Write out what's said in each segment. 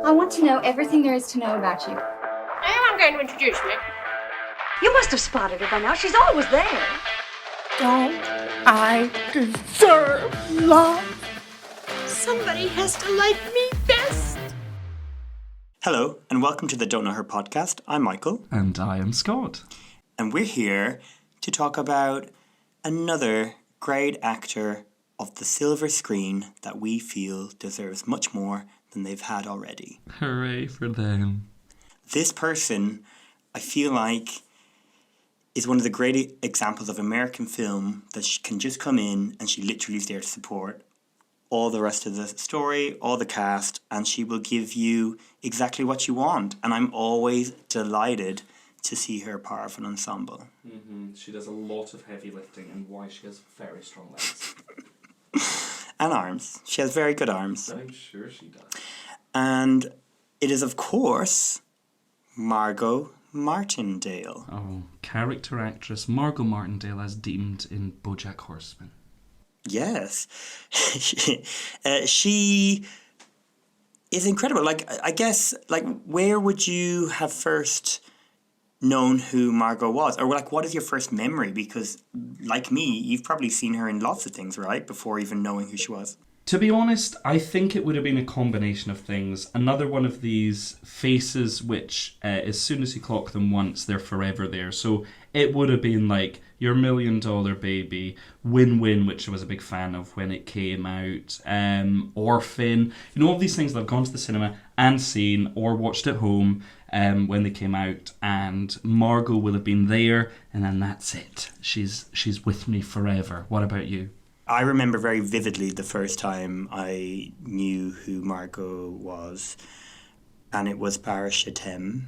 I want to know everything there is to know about you. I am going to introduce me. You must have spotted her by now. She's always there. Don't I deserve love? Somebody has to like me best. Hello, and welcome to the Don't Know Her podcast. I'm Michael. And I am Scott. And we're here to talk about another great actor of the silver screen that we feel deserves much more than they've had already. Hooray for them. This person, I feel like, is one of the great examples of American film that she can just come in and she literally is there to support all the rest of the story, all the cast, and she will give you exactly what you want. And I'm always delighted to see her part of an ensemble. Mm-hmm. She does a lot of heavy lifting, and why she has very strong legs. And arms. She has very good arms. I'm sure she does. And it is, of course, Margo Martindale. Oh, character actress Margo Martindale as deemed in BoJack Horseman. Yes. She is incredible. Like, I guess, like, where would you have first known who Margo was? Or, like, what is your first memory? Because, like me, you've probably seen her in lots of things, right? Before even knowing who she was. To be honest, I think it would have been a combination of things. Another one of these faces which, as soon as you clock them once, they're forever there. So it would have been like Your $1 Million Baby, Win-Win, which I was a big fan of when it came out, Orphan. You know, all these things that I've gone to the cinema and seen or watched at home when they came out. And Margo will have been there, and then that's it. She's with me forever. What about you? I remember very vividly the first time I knew who Margo was, and it was Parachatem.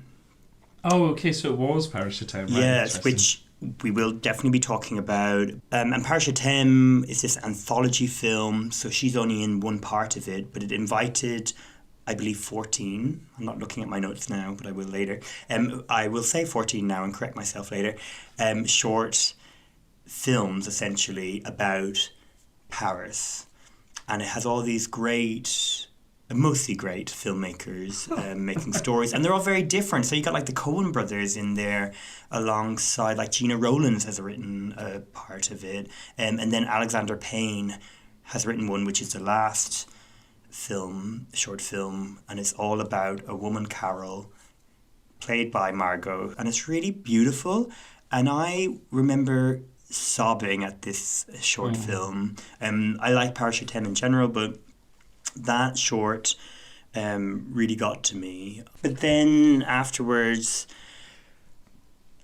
Oh, okay, so it was Parachatem, right? Yes, which we will definitely be talking about. And Parachatem is this anthology film, so she's only in one part of it, but it invited, I believe, 14. I'm not looking at my notes now, but I will later. I will say 14 now and correct myself later. Short films, essentially, about Paris, and it has all these great, mostly great filmmakers making stories, and they're all very different. So you got like the Coen brothers in there alongside, like Gina Rowlands has written a part of it, and then Alexander Payne has written one which is the last film, short film, and it's all about a woman, Carol, played by Margo, and it's really beautiful. And I remember sobbing at this short film. I like Parachatem in general, but that short really got to me. But then afterwards,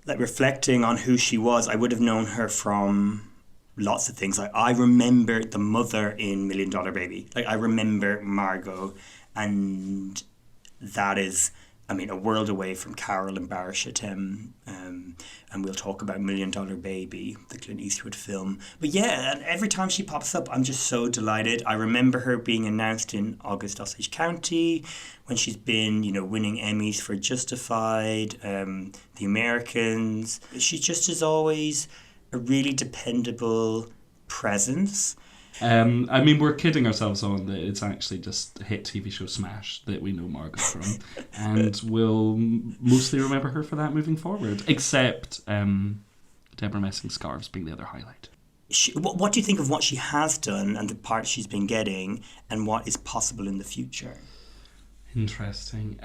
like reflecting on who she was, I would have known her from lots of things. Like I remember the mother in $1 Million Baby. Like I remember Margo, and that is, I mean, a world away from Carol and Parachatem, and we'll talk about $1 Million Baby, the Clint Eastwood film. But yeah, and every time she pops up, I'm just so delighted. I remember her being announced in August, Osage County, when she's been, you know, winning Emmys for Justified, The Americans. She just is always a really dependable presence. I mean, we're kidding ourselves on that it's actually just a hit TV show Smash that we know Margo from, and we'll mostly remember her for that moving forward, except Deborah Messing's Scarves being the other highlight. What do you think of what she has done and the part she's been getting, and what is possible in the future? Interesting.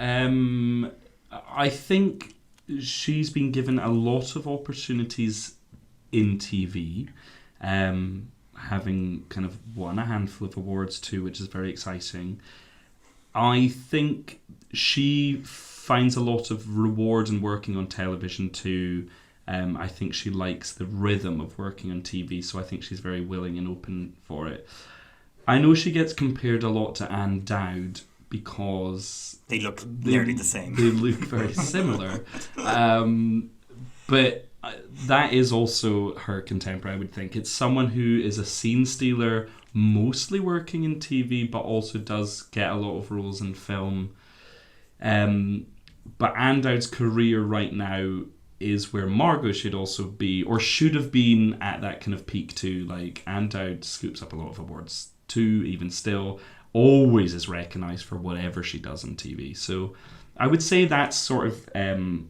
I think she's been given a lot of opportunities in TV. Having kind of won a handful of awards too, which is very exciting. I think she finds a lot of reward in working on television too. I think she likes the rhythm of working on TV, so I think she's very willing and open for it. I know she gets compared a lot to Anne Dowd because they look nearly the same. They look very similar. But that is also her contemporary, I would think. It's someone who is a scene stealer, mostly working in TV, but also does get a lot of roles in film. But Anne Dowd's career right now is where Margo should also be, or should have been at that kind of peak too. Like, Anne Dowd scoops up a lot of awards too, even still. always is recognised for whatever she does on TV. So I would say that's sort of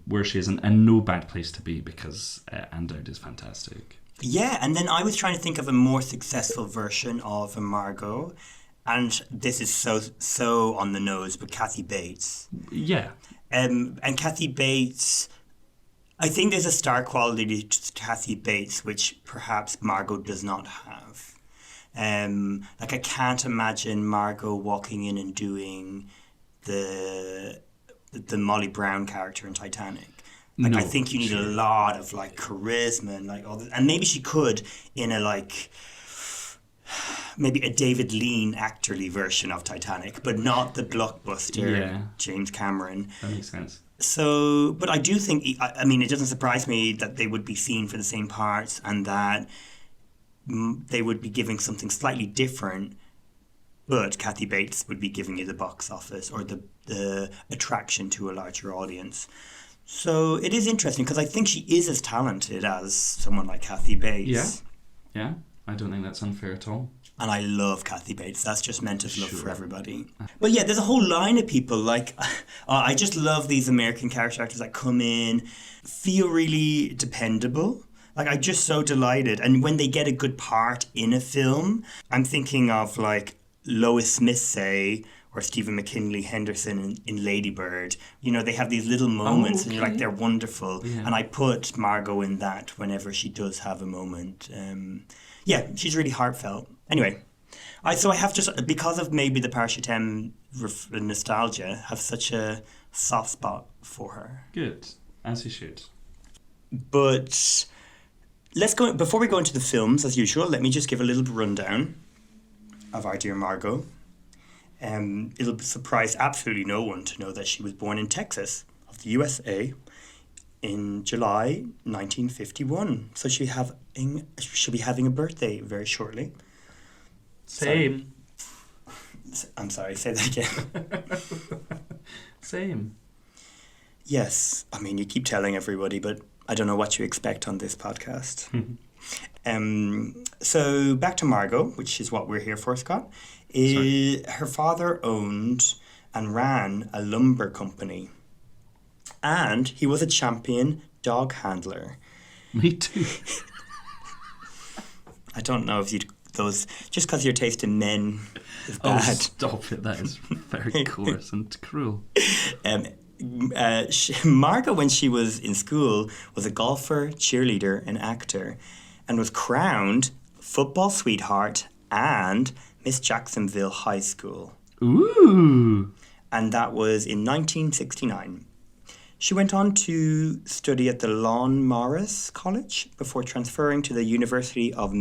where she is, and no bad place to be, because Untitled is fantastic. Yeah, and then I was trying to think of a more successful version of a Margo, and this is so on the nose, but Kathy Bates. Yeah. And Kathy Bates, I think there's a star quality to Kathy Bates which perhaps Margo does not have. Like, I can't imagine Margo walking in and doing the Molly Brown character in Titanic. Like, no, I think you need a lot of, like, charisma and, like, all this. And maybe she could in a, like, maybe a David Lean actorly version of Titanic, but not the blockbuster James Cameron. That makes sense. So, but I do think, I mean, it doesn't surprise me that they would be seen for the same parts and that they would be giving something slightly different, but Kathy Bates would be giving you the box office or the attraction to a larger audience. So it is interesting because I think she is as talented as someone like Kathy Bates. Yeah, I don't think that's unfair at all. And I love Kathy Bates. That's just meant as love for everybody. But yeah, there's a whole line of people. Like, I just love these American character actors that come in, feel really dependable. Like, I'm just so delighted. And when they get a good part in a film, I'm thinking of, like, Lois Smith, say, or Stephen McKinley Henderson in Lady Bird. You know, they have these little moments and you're like, they're wonderful. Yeah. And I put Margo in that whenever she does have a moment. Yeah, she's really heartfelt. Anyway, I have just, because of maybe the Parashitem nostalgia, have such a soft spot for her. Good, as you should. But let's go, before we go into the films, as usual, let me just give a little rundown of our dear Margo. It'll surprise absolutely no one to know that she was born in Texas of the USA in July 1951. So she'll be having a birthday very shortly. Same. I'm sorry, say that again. Same. Yes, I mean, you keep telling everybody, but I don't know what you expect on this podcast. So back to Margo, which is what we're here for, Scott. Her father owned and ran a lumber company, and he was a champion dog handler. Me too. I don't know if those, just because your taste in men is bad. Oh, stop it! That is very coarse and cruel. Margo, when she was in school, was a golfer, cheerleader, and actor, and was crowned football sweetheart and Miss Jacksonville High School. Ooh! And that was in 1969. She went on to study at the Lon Morris College before transferring to the University of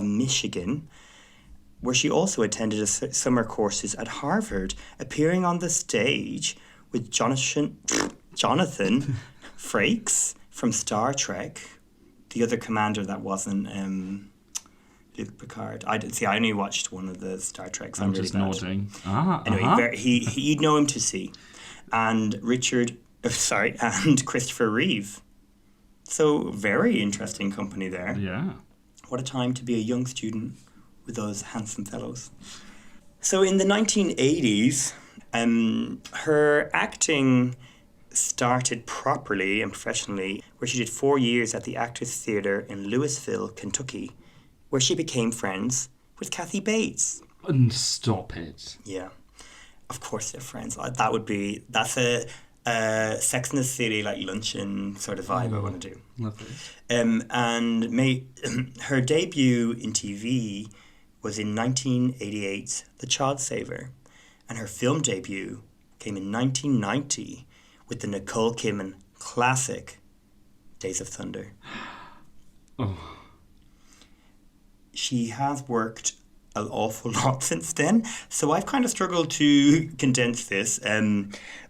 Michigan, where she also attended summer courses at Harvard, appearing on the stage with Jonathan Frakes from Star Trek, the other commander that wasn't Luke Picard. I only watched one of the Star Treks. I'm just nodding. Anyway, you'd know him to see. And and Christopher Reeve. So very interesting company there. Yeah. What a time to be a young student with those handsome fellows. So in the 1980s, her acting started properly and professionally, where she did 4 years at the Actors Theatre in Louisville, Kentucky, where she became friends with Kathy Bates. Stop it. Yeah. Of course they're friends. That's a Sex and the City, like, luncheon sort of vibe I want to do. Lovely. And her debut in TV was in 1988's The Child Saver. And her film debut came in 1990 with the Nicole Kidman classic Days of Thunder. Oh. She has worked an awful lot since then, so I've kind of struggled to condense this,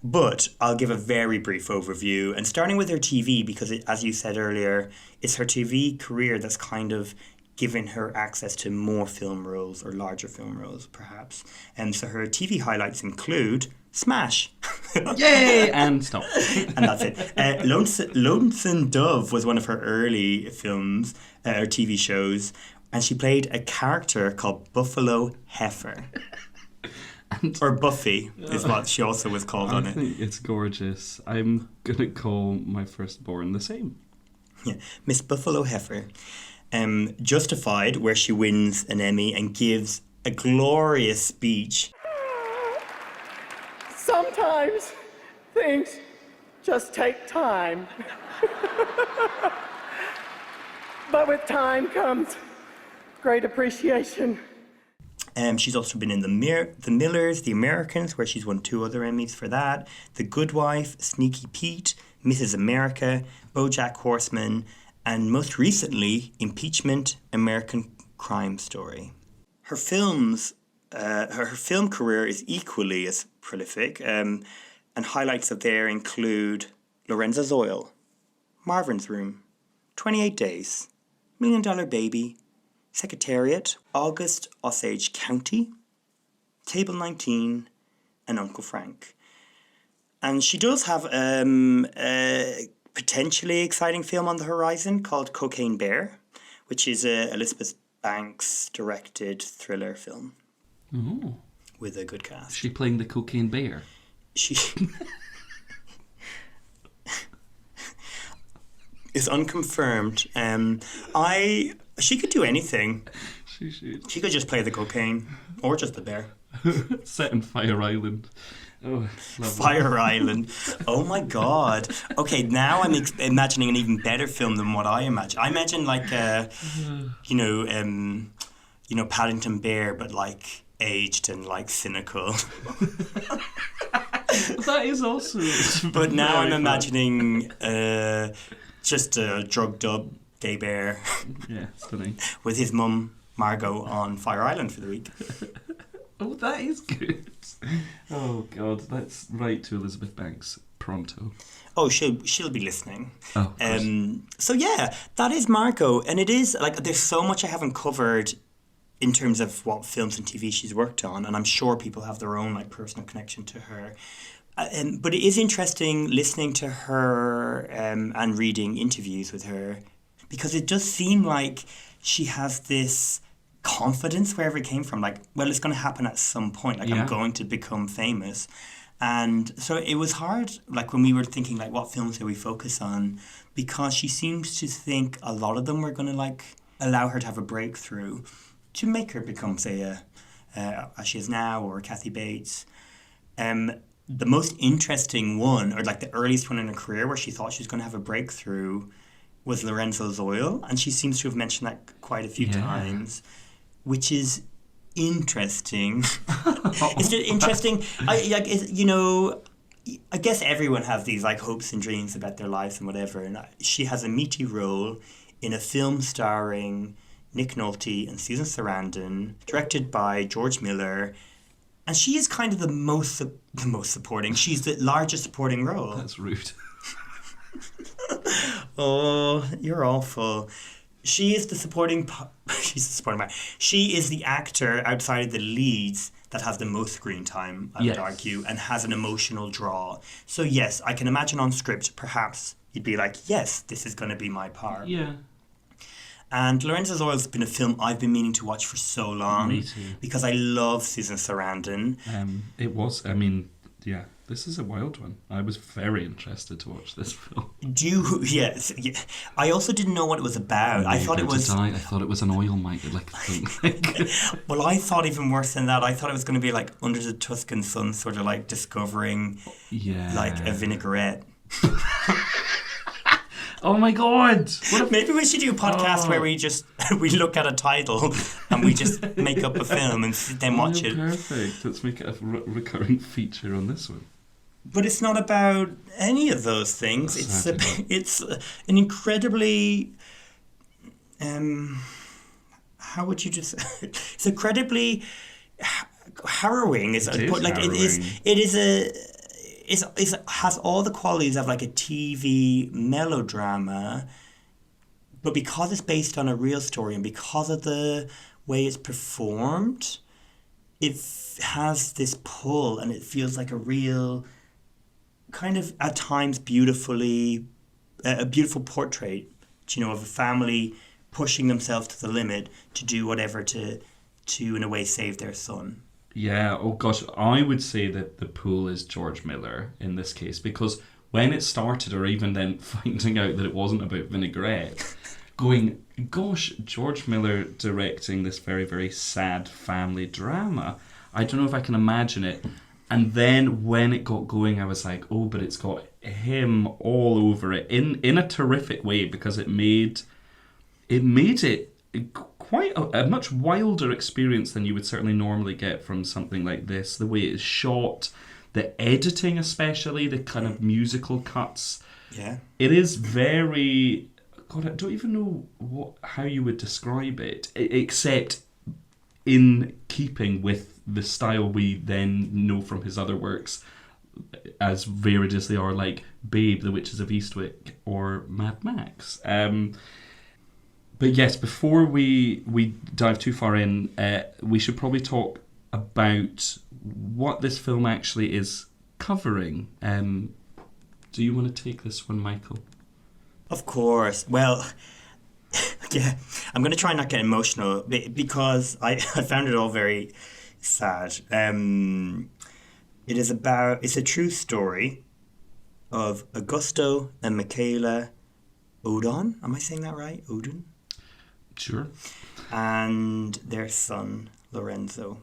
but I'll give a very brief overview, and starting with her TV, because as you said earlier, it's her TV career that's kind of given her access to more film roles, or larger film roles perhaps, and so her TV highlights include Smash. Yay! And stop. And that's it. Lonesome Dove was one of her early films, or TV shows, And she played a character called Buffalo Heifer. Or Buffy is what she also was called on I it. think it's gorgeous. I'm going to call my firstborn the same. Yeah, Miss Buffalo Heifer. Justified, where she wins an Emmy and gives a glorious speech. Sometimes things just take time. But with time comes great appreciation. She's also been in The Millers, The Americans, where she's won 2 other Emmys for that. The Good Wife, Sneaky Pete, Mrs. America, BoJack Horseman, and most recently, Impeachment, American Crime Story. Her films, her film career is equally as prolific, and highlights of there include Lorenzo's Oil, Marvin's Room, 28 Days, $1 Million Baby, Secretariat, August, Osage County, Table 19, and Uncle Frank. And she does have a potentially exciting film on the horizon called Cocaine Bear, which is a Elizabeth Banks directed thriller film. Oh. With a good cast. Is she playing the cocaine bear? She is unconfirmed. She could do anything. She should. She could just play the cocaine or just the bear. Set in Fire Island. Oh, lovely. Fire Island. Oh my God. Okay, now I'm imagining an even better film than what I imagine. I imagine like Paddington Bear, but like aged and like cynical. That is also. But now I'm fun. imagining just a drugged up gay bear. Yeah, stunning. With his mum Margo on Fire Island for the week. Oh, that is good. Oh God, let's write to Elizabeth Banks pronto. Oh, she'll be listening. Oh, of course. So yeah, that is Margo, and it is like there's so much I haven't covered in terms of what films and TV she's worked on, and I'm sure people have their own like personal connection to her. But it is interesting listening to her and reading interviews with her, because it does seem like she has this confidence wherever it came from. Like, well, it's going to happen at some point. Like, Yeah. I'm going to become famous. And so it was hard, like, when we were thinking, like, what films do we focus on? Because she seems to think a lot of them were going to, like, allow her to have a breakthrough to make her become, say, as she is now, or Kathy Bates. The most interesting one, or like the earliest one in her career where she thought she was going to have a breakthrough, was Lorenzo's Oil. And she seems to have mentioned that quite a few times, which is interesting. Is it interesting? I guess everyone has these like hopes and dreams about their lives and whatever. And she has a meaty role in a film starring Nick Nolte and Susan Sarandon, directed by George Miller. And she is kind of the most supporting. She's the largest supporting role. That's rude. Oh, you're awful. She is the supporting. She's the supporting part. She is the actor outside of the leads that has the most screen time, I would argue, and has an emotional draw. So yes, I can imagine on script, perhaps you'd be like, yes, this is going to be my part. Yeah. And Lorenzo's Oil has been a film I've been meaning to watch for so long. Me too. Because I love Susan Sarandon. It was, I mean, yeah, this is a wild one. I was very interested to watch this film. Yes. Yeah. I also didn't know what it was about. I thought it was... I thought it was an oil mine, like thing. Well, I thought even worse than that. I thought it was going to be like Under the Tuscan Sun, sort of like discovering like a vinaigrette. Oh my God! Maybe we should do a podcast where we look at a title and we just make up a film and then watch it. Perfect. Let's make it a recurring feature on this one. But it's not about any of those things. It's an incredibly how would you just? It's incredibly harrowing. It has all the qualities of like a TV melodrama, but because it's based on a real story and because of the way it's performed, it has this pull and it feels like a real kind of at times a beautiful portrait, of a family pushing themselves to the limit to do whatever to in a way save their son. Yeah, oh gosh, I would say that the pool is George Miller in this case, because when it started, or even then finding out that it wasn't about vinaigrette, going, gosh, George Miller directing this very, very sad family drama. I don't know if I can imagine it. And then when it got going, I was like, oh, but it's got him all over it in a terrific way, because it made it quite a much wilder experience than you would certainly normally get from something like this. The way it's shot, the editing especially, the kind of musical cuts. Yeah. It is very... God, I don't even know how you would describe it, except in keeping with the style we then know from his other works, as varied as they are, like Babe, The Witches of Eastwick, or Mad Max. But yes, before we dive too far in, we should probably talk about what this film actually is covering. Do you want to take this one, Michael? Of course. Well, yeah, I'm going to try and not get emotional because I found it all very sad. It's a true story of Augusto and Michaela Odon. Am I saying that right? Odon? Sure. And their son, Lorenzo.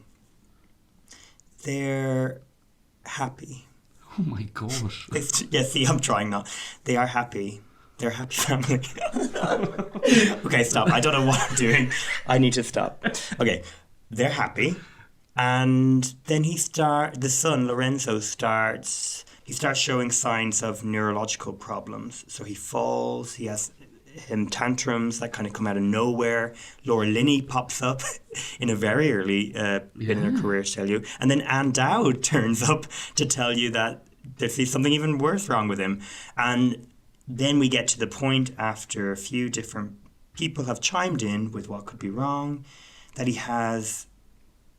They're happy. Oh my gosh. See, I'm trying not. They are happy. They're a happy family. Okay, stop. I don't know what I'm doing. I need to stop. Okay, they're happy. And then the son, Lorenzo, starts showing signs of neurological problems. So he falls, he has tantrums that kind of come out of nowhere. Laura Linney pops up in a very early bit in her career to tell you. And then Ann Dowd turns up to tell you that there's something even worse wrong with him. And then we get to the point, after a few different people have chimed in with what could be wrong, that he has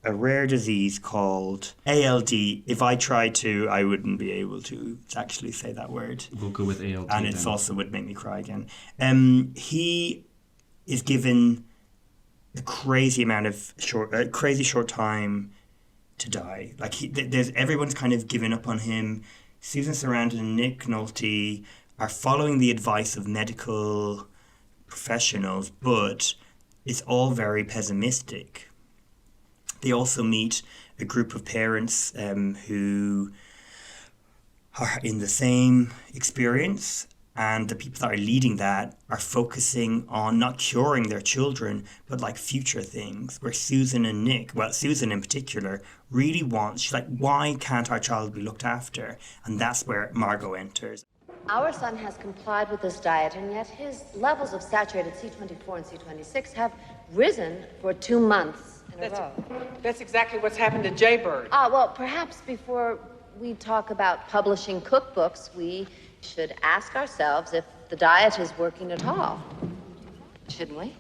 a rare disease called ALD. If I tried to, I wouldn't be able to actually say that word. We'll go with ALD. And it's also would make me cry again. He is given a crazy short time to die. Like everyone's kind of given up on him. Susan Sarandon and Nick Nolte are following the advice of medical professionals, but it's all very pessimistic. They also meet a group of parents who are in the same experience, and the people that are leading that are focusing on not curing their children, but like future things, where Susan and Nick, well, Susan in particular, really wants, she's like, why can't our child be looked after? And that's where Margo enters. Our son has complied with this diet, and yet his levels of saturated C24 and C26 have risen for 2 months in a row. That's exactly what's happened to Jaybird. Well, perhaps before we talk about publishing cookbooks, we should ask ourselves if the diet is working at all. Shouldn't we?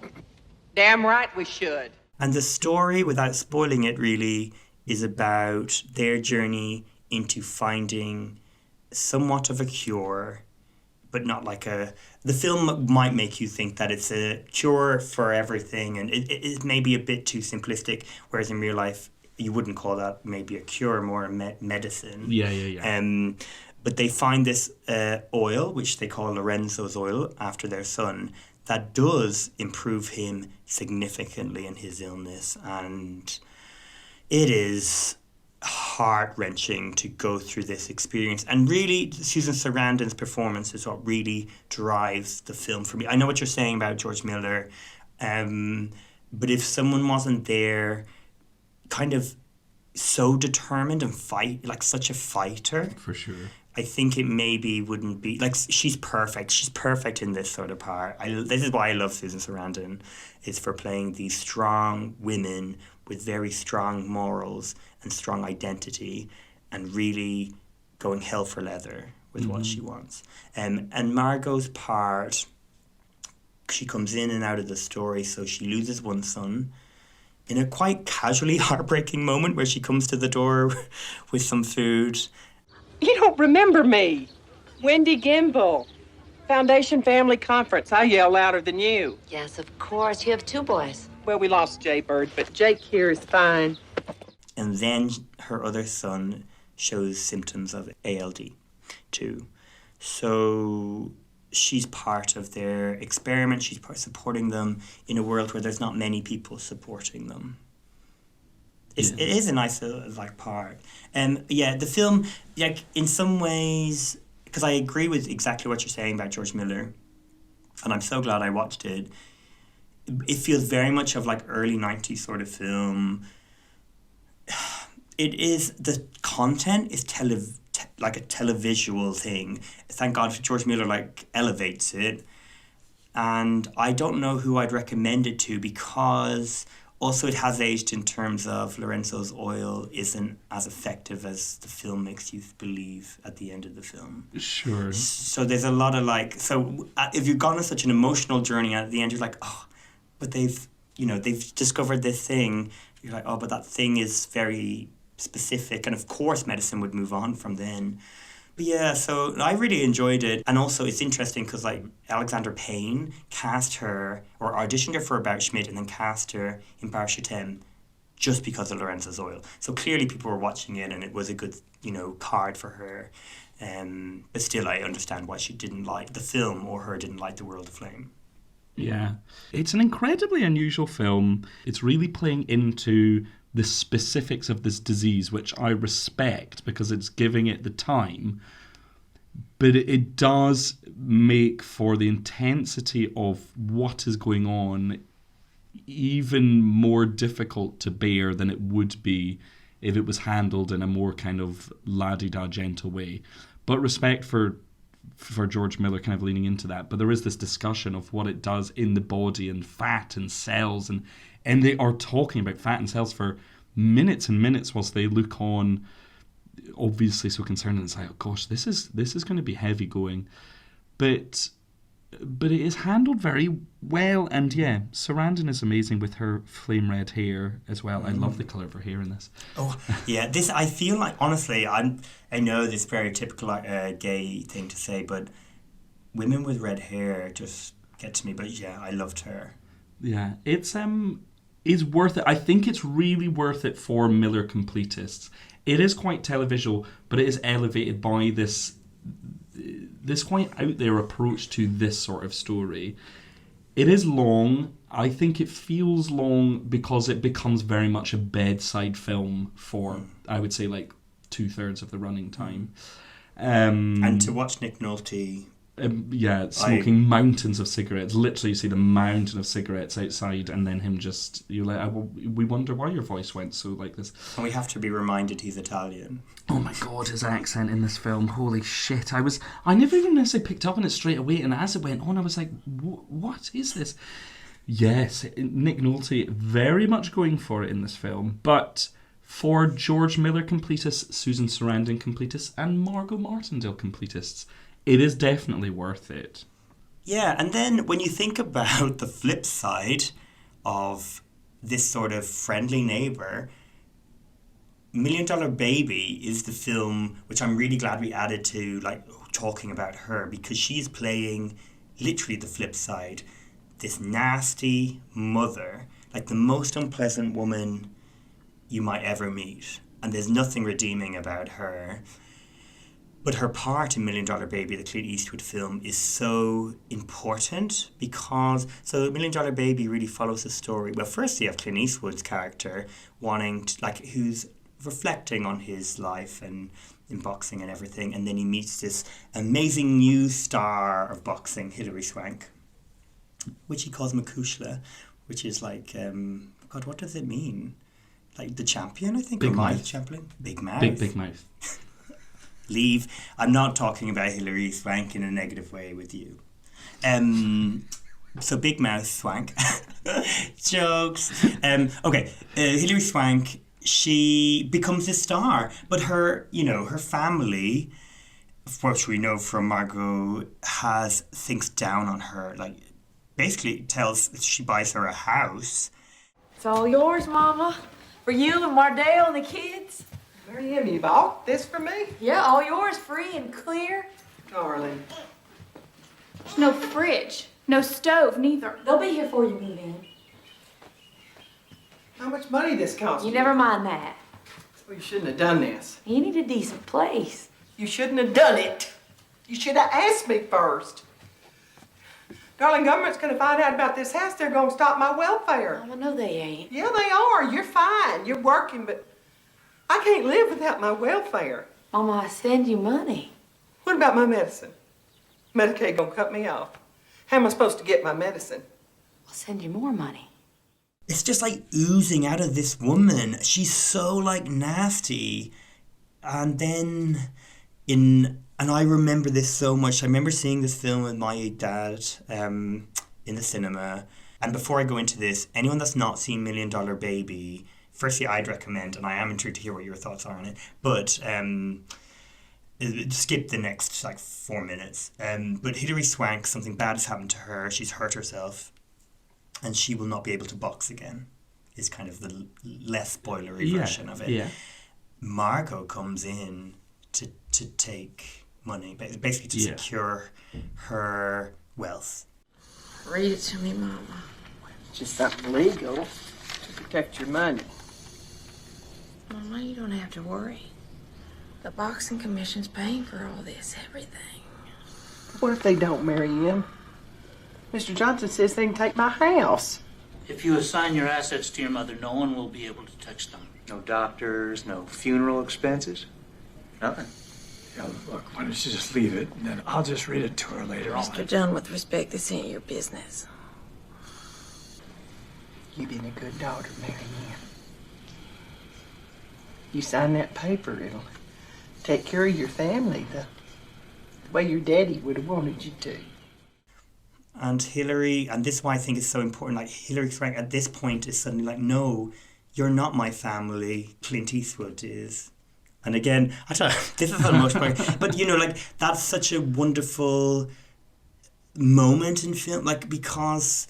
Damn right we should. And the story, without spoiling it really, is about their journey into finding somewhat of a cure, but not like the film might make you think that it's a cure for everything, and it may be a bit too simplistic, whereas in real life you wouldn't call that maybe a cure, more a medicine. Yeah. But they find this oil, which they call Lorenzo's oil, after their son, that does improve him significantly in his illness, and it is heart-wrenching to go through this experience. And really, Susan Sarandon's performance is what really drives the film for me. I know what you're saying about George Miller, but if someone wasn't there kind of so determined and like such a fighter, for sure, I think it maybe wouldn't be, like, she's perfect in this sort of part. This is why I love Susan Sarandon, is for playing these strong women with very strong morals and strong identity, and really going hell for leather with what she wants. And Margot's part, she comes in and out of the story, so she loses one son in a quite casually heartbreaking moment where she comes to the door with some food. You don't remember me. Wendy Gimbel. Foundation Family Conference. I yell louder than you. Yes, of course. You have 2 boys. Well, we lost Jaybird, but Jake here is fine. And then her other son shows symptoms of ALD too. So she's part of their experiment. She's supporting them in a world where there's not many people supporting them. It is a nice part. The film, in some ways, because I agree with exactly what you're saying about George Miller, and I'm so glad I watched it. It feels very much of early 90s sort of film. It is, the content is like a televisual thing. Thank God for George Miller elevates it. And I don't know who I'd recommend it to, because also it has aged in terms of Lorenzo's oil isn't as effective as the film makes you believe at the end of the film. Sure. So there's a lot of if you've gone on such an emotional journey, and at the end you're like, oh, but they've discovered this thing. You're like, oh, but that thing is very specific, and of course medicine would move on from then. But yeah, so I really enjoyed it. And also it's interesting because Alexander Payne cast her, or auditioned her for About Schmidt, and then cast her in Parashitem just because of Lorenzo's oil. So clearly people were watching it and it was a good, card for her. But still I understand why she didn't like the film, or her didn't like The World of Flame. Yeah. It's an incredibly unusual film. It's really playing into the specifics of this disease, which I respect because it's giving it the time. But it does make for the intensity of what is going on even more difficult to bear than it would be if it was handled in a more kind of la-di-da gentle way. But respect for George Miller kind of leaning into that. But there is this discussion of what it does in the body and fat and cells, and they are talking about fat and cells for minutes and minutes whilst they look on, obviously so concerned, and it's like, oh gosh, this is going to be heavy going. But it is handled very well, and yeah, Sarandon is amazing with her flame red hair as well. I love the colour of her hair in this. Oh, yeah, this, I feel like, honestly, I know this very typical gay thing to say, but women with red hair just get to me. But yeah, I loved her. Yeah, it's worth it. I think it's really worth it for Miller completists. It is quite televisual, but it is elevated by this quite out there approach to this sort of story. It is long. I think it feels long because it becomes very much a bedside film for, I would say, 2/3 of the running time. And to watch Nick Nolte... smoking mountains of cigarettes. Literally, you see the mountain of cigarettes outside, and then him just, you're like, we wonder why your voice went so like this. And we have to be reminded he's Italian. Oh my God, his accent in this film, holy shit. I never even necessarily picked up on it straight away, and as it went on, I was like, what is this? Yes, Nick Nolte very much going for it in this film, but for George Miller completists, Susan Sarandon completists, and Margo Martindale completists, it is definitely worth it. Yeah, and then when you think about the flip side of this sort of friendly neighbour, $1 Million Baby is the film which I'm really glad we added to, talking about her, because she's playing literally the flip side. This nasty mother, the most unpleasant woman you might ever meet. And there's nothing redeeming about her. But her part in $1 Million Baby, the Clint Eastwood film, is so important because... So $1 Million Baby really follows the story. Well, first you have Clint Eastwood's character wanting to, who's reflecting on his life and in boxing and everything. And then he meets this amazing new star of boxing, Hilary Swank, which he calls Makushla, which is God, what does it mean? The champion, I think? Big my mouth. champion? Big mouth. Big mouth. Leave. I'm not talking about Hilary Swank in a negative way with you. So Big Mouth Swank. Jokes. Okay. Hilary Swank, she becomes a star, but her family, which we know from Margo, thinks down on her. Basically she buys her a house. It's all yours, Mama. For you and Mardale and the kids. Miriam, you bought this for me? Yeah, all yours, free and clear. Darling. There's no fridge, no stove, neither. They'll be here for you, move in. How much money this cost You never mind that. Well, you shouldn't have done this. You need a decent place. You shouldn't have done it. You should have asked me first. Darling, government's gonna find out about this house. They're gonna stop my welfare. Oh, no, they ain't. Yeah, they are. You're fine. You're working, but I can't live without my welfare. Mama, I send you money. What about my medicine? Medicaid gonna cut me off. How am I supposed to get my medicine? I'll send you more money. It's just like oozing out of this woman. She's so like nasty. And then and I remember this so much. I remember seeing this film with my dad in the cinema. And before I go into this, anyone that's not seen $1 Million Baby, firstly I'd recommend, and I am intrigued to hear what your thoughts are on it, but skip the next like 4 minutes. But Hilary Swank, something bad has happened to her. She's hurt herself. And she will not be able to box again, is kind of the less spoilery version of it. Yeah. Margo comes in to take money, basically to secure her wealth. Read it to me, Mama. It's just something legal to protect your money. Mama, you don't have to worry. The boxing commission's paying for all this, everything. What if they don't marry him? Mr. Johnson says they can take my house. If you assign your assets to your mother, no one will be able to touch them. No doctors, no funeral expenses? Nothing. Yeah, look, why don't you just leave it, and then I'll just read it to her later on. Mr. John, with respect, this ain't your business. You've been a good daughter, Mary Ann. You sign that paper, it'll take care of your family the way your daddy would have wanted you to. And Hilary, and this is why I think it's so important, like Hilary Swank at this point is suddenly like, no, you're not my family, Clint Eastwood is. And again, I don't know, this is the most part, but you know, like that's such a wonderful moment in film, like because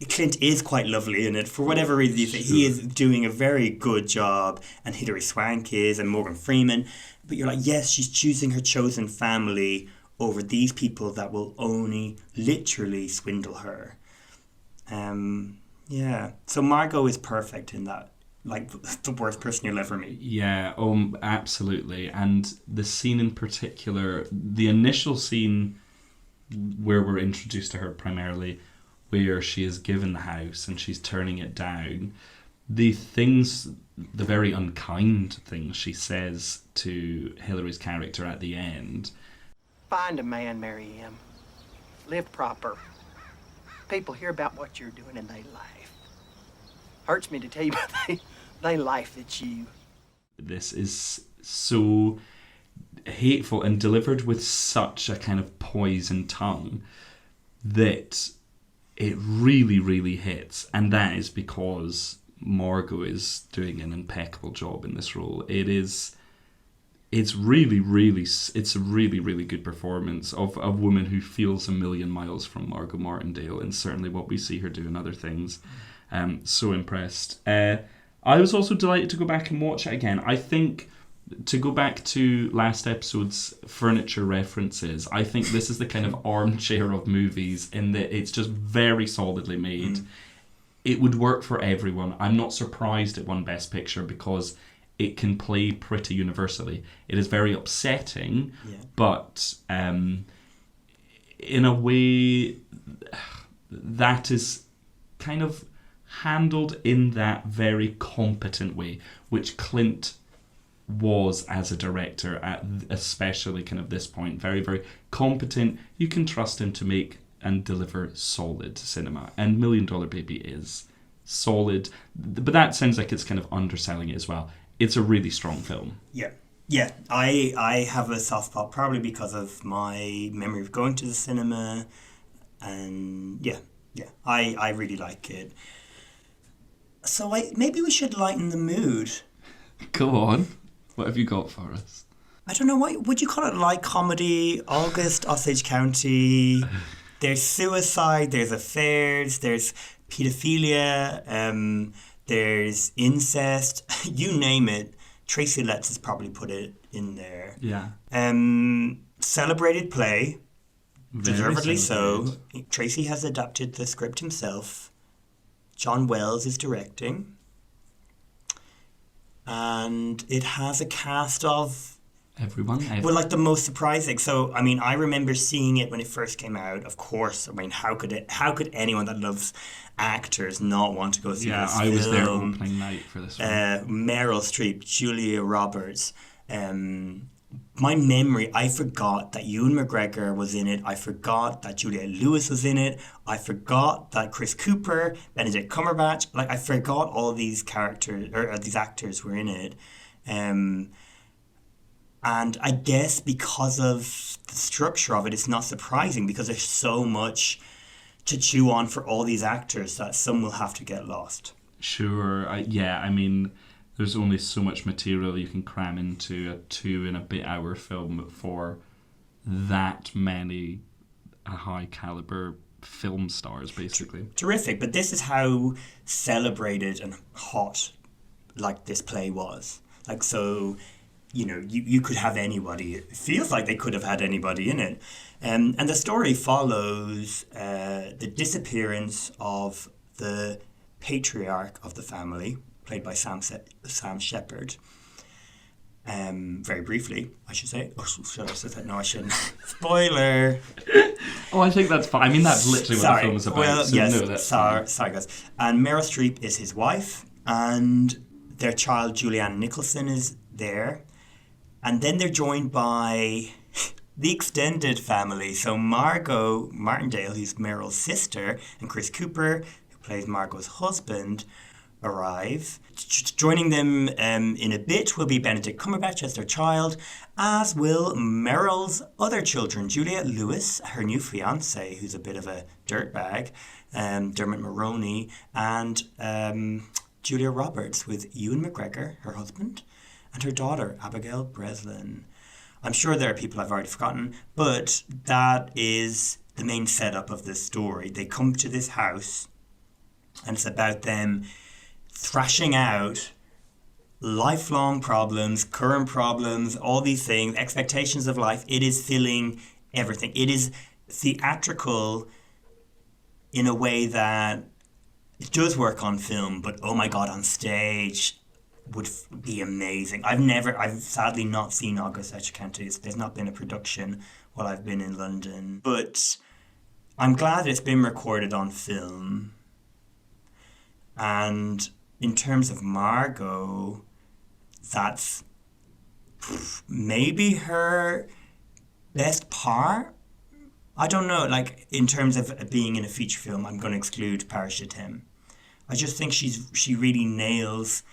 Clint is quite lovely in it, for whatever reason you think, he is doing a very good job, and Hilary Swank is, and Morgan Freeman, but you're like, yes, she's choosing her chosen family over these people that will only literally swindle her. Yeah. So Margo is perfect in that. Like the worst person you'll ever meet. Yeah, absolutely. And the scene in particular, the initial scene where we're introduced to her primarily, where she is given the house and she's turning it down, the very unkind things she says to Hilary's character at the end. Find a man, Mary Ann. Live proper. People hear about what you're doing and they laugh. Hurts me to tell you, but they laugh at you. This is so hateful and delivered with such a kind of poisoned tongue that it really, really hits. And that is because Margo is doing an impeccable job in this role. It's a really, really good performance of a woman who feels a million miles from Margo Martindale, and certainly what we see her do in other things. So impressed. I was also delighted to go back and watch it again. I think, to go back to last episode's furniture references, I think this is the kind of armchair of movies in that it's just very solidly made. It would work for everyone. I'm not surprised it won Best Picture because it can play pretty universally. It is very upsetting, but in a way that is kind of handled in that very competent way, which Clint was as a director at especially kind of this point. Very, very competent. You can trust him to make and deliver solid cinema. And $1 Million Baby is solid, but that sounds like it's kind of underselling it as well. It's a really strong film. Yeah. I have a soft spot probably because of my memory of going to the cinema, and I really like it. So maybe we should lighten the mood. Go on. What have you got for us? I don't know, what would you call it? Light comedy, August, Osage County. There's suicide, there's affairs, there's pedophilia, there's incest, you name it. Tracy Letts has probably put it in there. Yeah. Celebrated play, Deservedly so. Tracy has adapted the script himself. John Wells is directing. And it has a cast of... Everyone. Well, like the most surprising. So, I mean, I remember seeing it when it first came out. Of course, I mean, how could anyone that loves actors not want to go see this film? Yeah, I was there opening night for this one. Meryl Streep, Julia Roberts. My memory, I forgot that Ewan McGregor was in it. I forgot that Juliette Lewis was in it. I forgot that Chris Cooper, Benedict Cumberbatch, like I forgot all these characters, or these actors were in it. And I guess because of the structure of it, it's not surprising because there's so much to chew on for all these actors that some will have to get lost. Sure. I mean... There's only so much material you can cram into a 2.5-hour film for that many high caliber film stars, basically. Terrific, but this is how celebrated and hot like this play was. Like, so, you know, you could have anybody. It feels like they could have had anybody in it. And the story follows the disappearance of the patriarch of the family, played by Sam Shepard. Very briefly, I should say. Oh, should I say that? No, I shouldn't. Spoiler! Oh, I think that's fine. I mean, that's literally what the film is about. Well, so yes, no, sorry, guys. And Meryl Streep is his wife, and their child, Julianne Nicholson, is there. And then they're joined by the extended family. So Margo Martindale, who's Meryl's sister, and Chris Cooper, who plays Margo's husband, arrive. Joining them in a bit will be Benedict Cumberbatch as their child, as will Meryl's other children, Juliette Lewis, her new fiancé, who's a bit of a dirtbag, Dermot Mulroney, and Julia Roberts with Ewan McGregor, her husband, and her daughter, Abigail Breslin. I'm sure there are people I've already forgotten, but that is the main setup of this story. They come to this house, and it's about them thrashing out lifelong problems, current problems, all these things, expectations of life. It is filling everything. It is theatrical in a way that it does work on film, but oh my God, on stage would be amazing. I've sadly not seen Osage County. There's not been a production while I've been in London, but I'm glad it's been recorded on film. And in terms of Margo, that's maybe her best part. I don't know, like in terms of being in a feature film, I'm going to exclude Parachute Him. I just think she really nails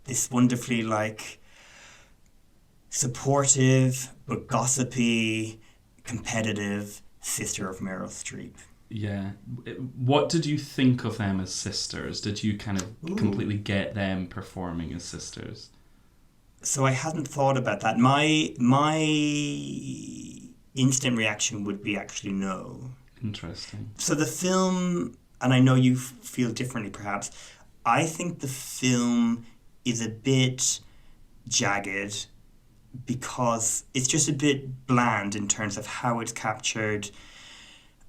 this wonderfully like supportive but gossipy, competitive sister of Meryl Streep. Yeah. What did you think of them as sisters? Did you kind of completely get them performing as sisters? So I hadn't thought about that. My instant reaction would be actually no. Interesting. So the film, and I know you feel differently perhaps, I think the film is a bit jagged because it's just a bit bland in terms of how it's captured.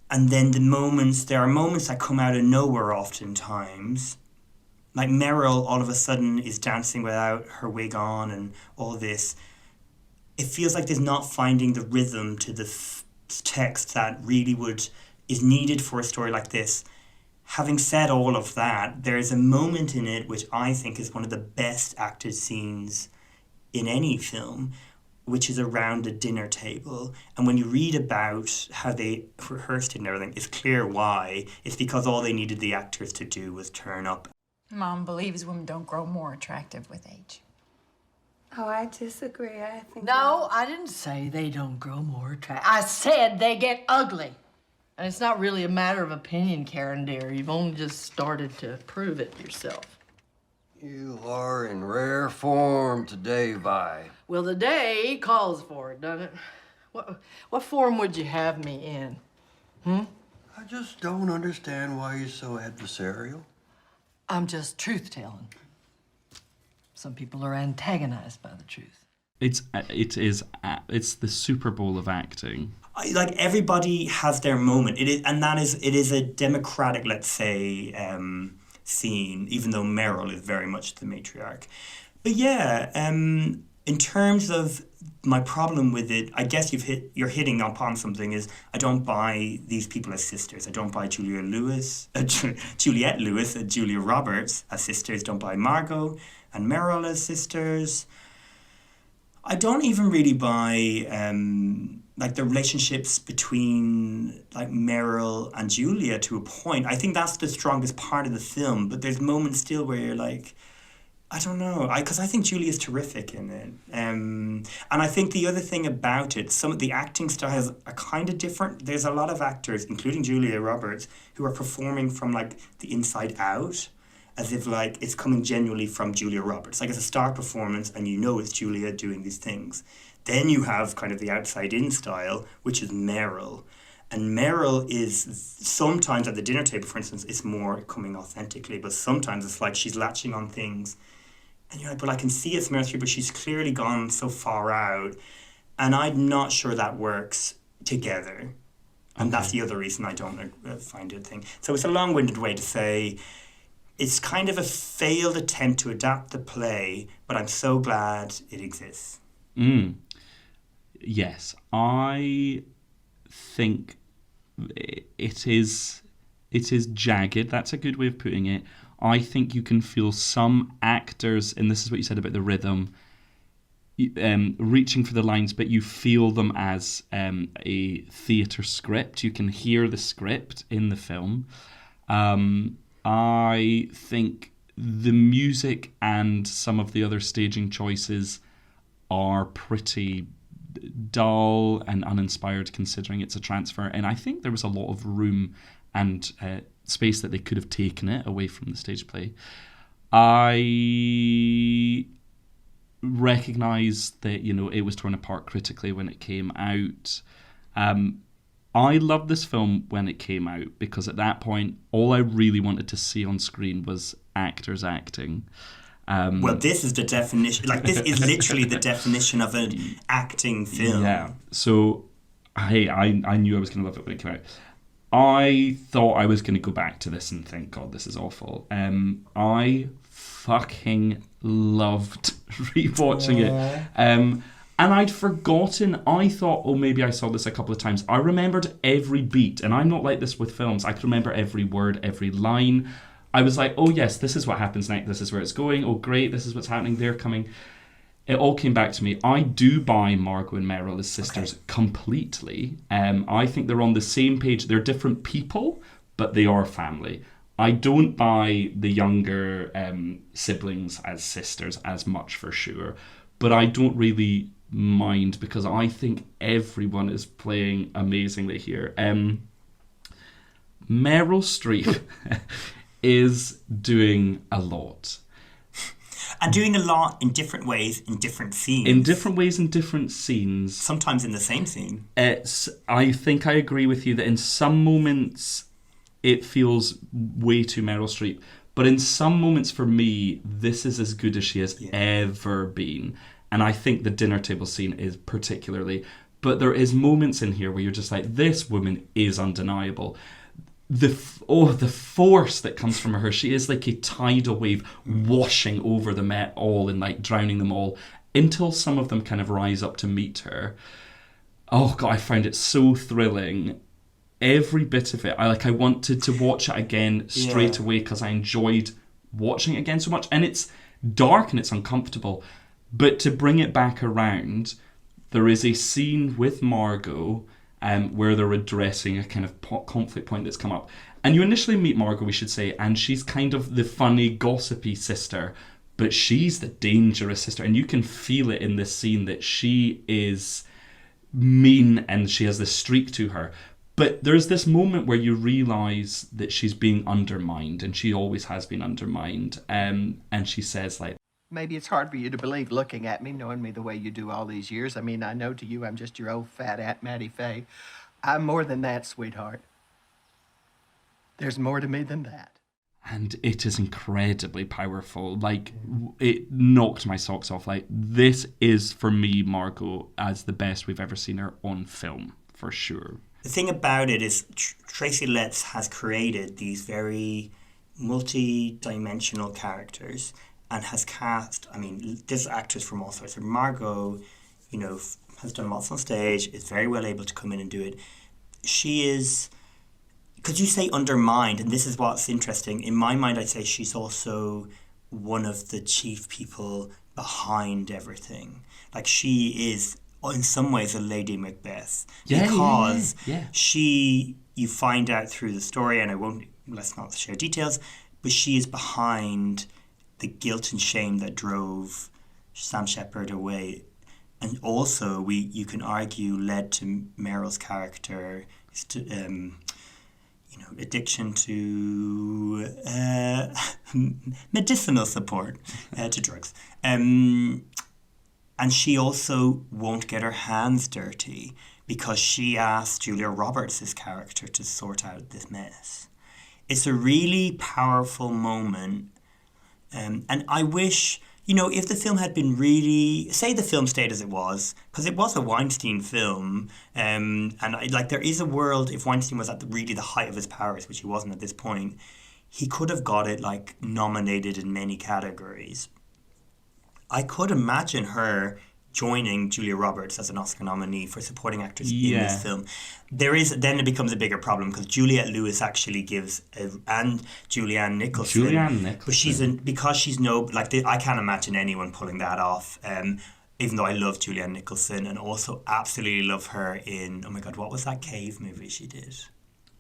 And then there are moments that come out of nowhere oftentimes. Like Meryl all of a sudden is dancing without her wig on and all this. It feels like there's not finding the rhythm to the text that really is needed for a story like this. Having said all of that, there is a moment in it which I think is one of the best acted scenes in any film, which is around a dinner table. And when you read about how they rehearsed it and everything, it's clear why. It's because all they needed the actors to do was turn up. Mom believes women don't grow more attractive with age. Oh, I disagree. I think... No, I didn't say they don't grow more attractive. I said they get ugly. And it's not really a matter of opinion, Karen, dear. You've only just started to prove it yourself. You are in rare form today, Vi. Well, the day calls for it, doesn't it? What form would you have me in? I just don't understand why you're so adversarial. I'm just truth-telling. Some people are antagonized by the truth. It's the Super Bowl of acting. Like everybody has their moment. It is a democratic, let's say, scene, even though Meryl is very much the matriarch. But yeah, in terms of my problem with it, I guess you're hitting upon something. Is I don't buy these people as sisters. I don't buy Juliette Lewis, and Julia Roberts as sisters. Don't buy Margot and Meryl as sisters. I don't even really buy like the relationships between like Meryl and Julia to a point. I think that's the strongest part of the film, but there's moments still where you're like, I don't know, because I think Julia's terrific in it. And I think the other thing about it, some of the acting styles are kind of different. There's a lot of actors, including Julia Roberts, who are performing from like the inside out, as if like it's coming genuinely from Julia Roberts. Like it's a star performance and you know it's Julia doing these things. Then you have kind of the outside in style, which is Meryl. And Meryl is sometimes at the dinner table, for instance, it's more coming authentically, but sometimes it's like she's latching on things. And you're like, but I can see it's Meryl Streep, but she's clearly gone so far out. And I'm not sure that works together. And that's the other reason I don't find it a thing. So it's a long-winded way to say it's kind of a failed attempt to adapt the play, but I'm so glad it exists. Yes, I think it is jagged. That's a good way of putting it. I think you can feel some actors, and this is what you said about the rhythm, reaching for the lines, but you feel them as a theatre script. You can hear the script in the film. I think the music and some of the other staging choices are pretty dull and uninspired considering it's a transfer. And I think there was a lot of room and space that they could have taken it away from the stage play. I recognise that, it was torn apart critically when it came out. I loved this film when it came out because at that point, all I really wanted to see on screen was actors acting. Well, this is the definition. Like, this is literally the definition of an acting film. Yeah. So, hey, I knew I was going to love it when it came out. I thought I was going to go back to this and think, God, this is awful. I fucking loved rewatching it. And I'd forgotten. I thought, maybe I saw this a couple of times. I remembered every beat, and I'm not like this with films. I could remember every word, every line. I was like, oh yes, this is what happens next. This is where it's going. Oh great, this is what's happening. They're coming. It all came back to me. I do buy Margot and Meryl as sisters completely. I think they're on the same page. They're different people, but they are family. I don't buy the younger siblings as sisters as much for sure, but I don't really mind because I think everyone is playing amazingly here. Meryl Streep is doing a lot. And doing a lot in different ways, in different scenes. In different ways, in different scenes. Sometimes in the same scene. I think I agree with you that in some moments it feels way too Meryl Streep. But in some moments for me, this is as good as she has ever been. And I think the dinner table scene is particularly. But there is moments in here where you're just like, this woman is undeniable. The force that comes from her. She is like a tidal wave washing over the Met all and like drowning them all until some of them kind of rise up to meet her. Oh God, I found it so thrilling. Every bit of it. I wanted to watch it again straight away because I enjoyed watching it again so much. And it's dark and it's uncomfortable. But to bring it back around, there is a scene with Margot where they're addressing a kind of conflict point that's come up. And you initially meet Margot, we should say, and she's kind of the funny, gossipy sister, but she's the dangerous sister. And you can feel it in this scene that she is mean and she has this streak to her. But there's this moment where you realise that she's being undermined, and she always has been undermined. And she says, like, maybe it's hard for you to believe looking at me, knowing me the way you do all these years. I mean, I know to you I'm just your old fat Aunt Mattie Faye. I'm more than that, sweetheart. There's more to me than that. And it is incredibly powerful. Like, it knocked my socks off. Like, this is, for me, Margo, as the best we've ever seen her on film, for sure. The thing about it is Tracy Letts has created these very multi-dimensional characters and has cast, I mean, there's actors from all sorts. So Margo, you know, has done lots on stage, is very well able to come in and do it. She is... Because you say undermined, and this is what's interesting. In my mind, I'd say she's also one of the chief people behind everything. Like, she is, in some ways, a Lady Macbeth. Because she, you find out through the story, and let's not share details, but she is behind the guilt and shame that drove Sam Shepard away. And also, you can argue, led to Meryl's character, addiction to medicinal support to drugs. And she also won't get her hands dirty because she asked Julia Roberts' character to sort out this mess. It's a really powerful moment. And I wish... You know, if the film had been really... Say the film stayed as it was, because it was a Weinstein film, there is a world, if Weinstein was at really the height of his powers, which he wasn't at this point, he could have got it, nominated in many categories. I could imagine her joining Julia Roberts as an Oscar nominee for supporting actress in this film. Then it becomes a bigger problem because Juliette Lewis actually gives and Julianne Nicholson. But because she's I can't imagine anyone pulling that off. Even though I love Julianne Nicholson and also absolutely love her in, oh my God, what was that cave movie she did?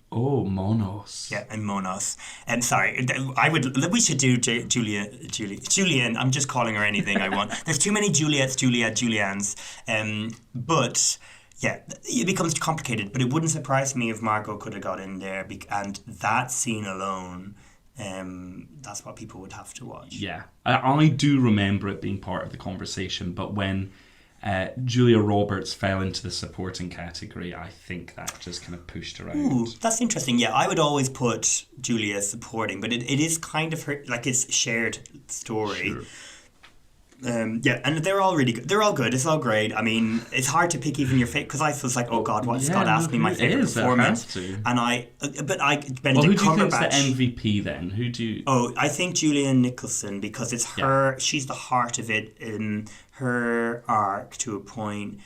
Oh, Monos. Yeah, and Monos. And sorry, we should do Julian. I'm just calling her anything I want. There's too many Juliettes, Juliannes. But yeah, it becomes complicated. But it wouldn't surprise me if Margo could have got in there. And that scene alone, that's what people would have to watch. Yeah, I do remember it being part of the conversation. But when Julia Roberts fell into the supporting category, I think that just kind of pushed her out. Ooh, that's interesting. Yeah, I would always put Julia supporting, but it is kind of her, it's shared story. Sure. And they're all really good. They're all good. It's all great. I mean, it's hard to pick even your favorite, because I was like, oh God, what Scott asked me my favorite performance. And Benedict who do you Cumberbatch. Think's the MVP then? Who do you... Oh, I think Julianne Nicholson, because it's her, she's the heart of it in her arc to a point.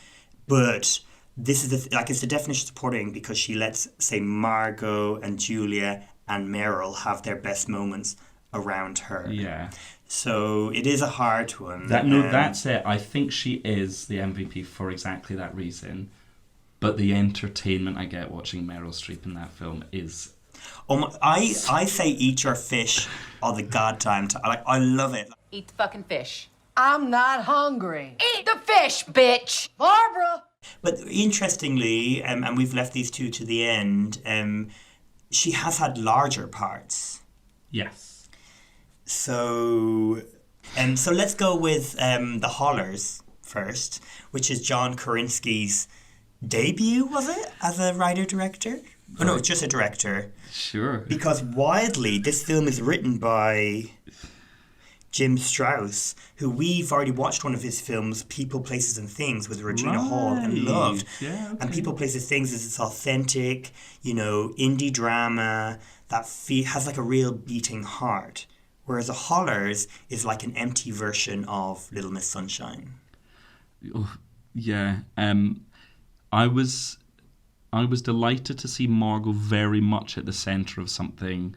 But this is it's the definition of supporting, because she lets, say, Margo and Julia and Meryl have their best moments around her. Yeah. So it is a hard one. That's it. I think she is the MVP for exactly that reason. But the entertainment I get watching Meryl Streep in that film is... I say eat your fish all the goddamn time. I love it. Eat the fucking fish. I'm not hungry. Eat the fish, bitch! Barbara! But interestingly, and we've left these two to the end, she has had larger parts. Yes. So let's go with The Hollers first, which is John Krasinski's debut, was it, as a writer-director? Oh, no, it's just a director. Sure. Because wildly, this film is written by Jim Strauss, who we've already watched one of his films, People, Places and Things, with Regina Hall, and loved. Yeah, okay. And People, Places, Things is this authentic, indie drama that has a real beating heart. Whereas The Hollers is like an empty version of Little Miss Sunshine. Oh, yeah. I was delighted to see Margo very much at the centre of something.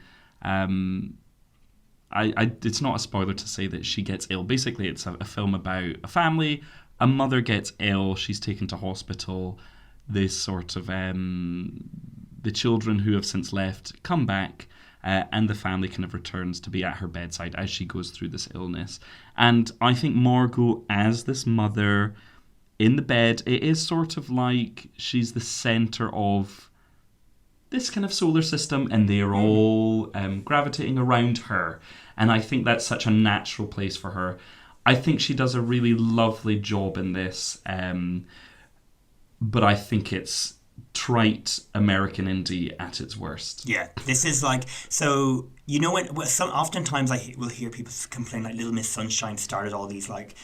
It's not a spoiler to say that she gets ill. Basically, it's a film about a family. A mother gets ill. She's taken to hospital. This sort of... the children who have since left come back. And the family kind of returns to be at her bedside as she goes through this illness. And I think Margo, as this mother in the bed, it is sort of like she's the centre of this kind of solar system, and they're all gravitating around her. And I think that's such a natural place for her. I think she does a really lovely job in this. But I think it's trite American indie at its worst. Yeah, this is like, so, you know, oftentimes I will hear people complain, like Little Miss Sunshine started all these like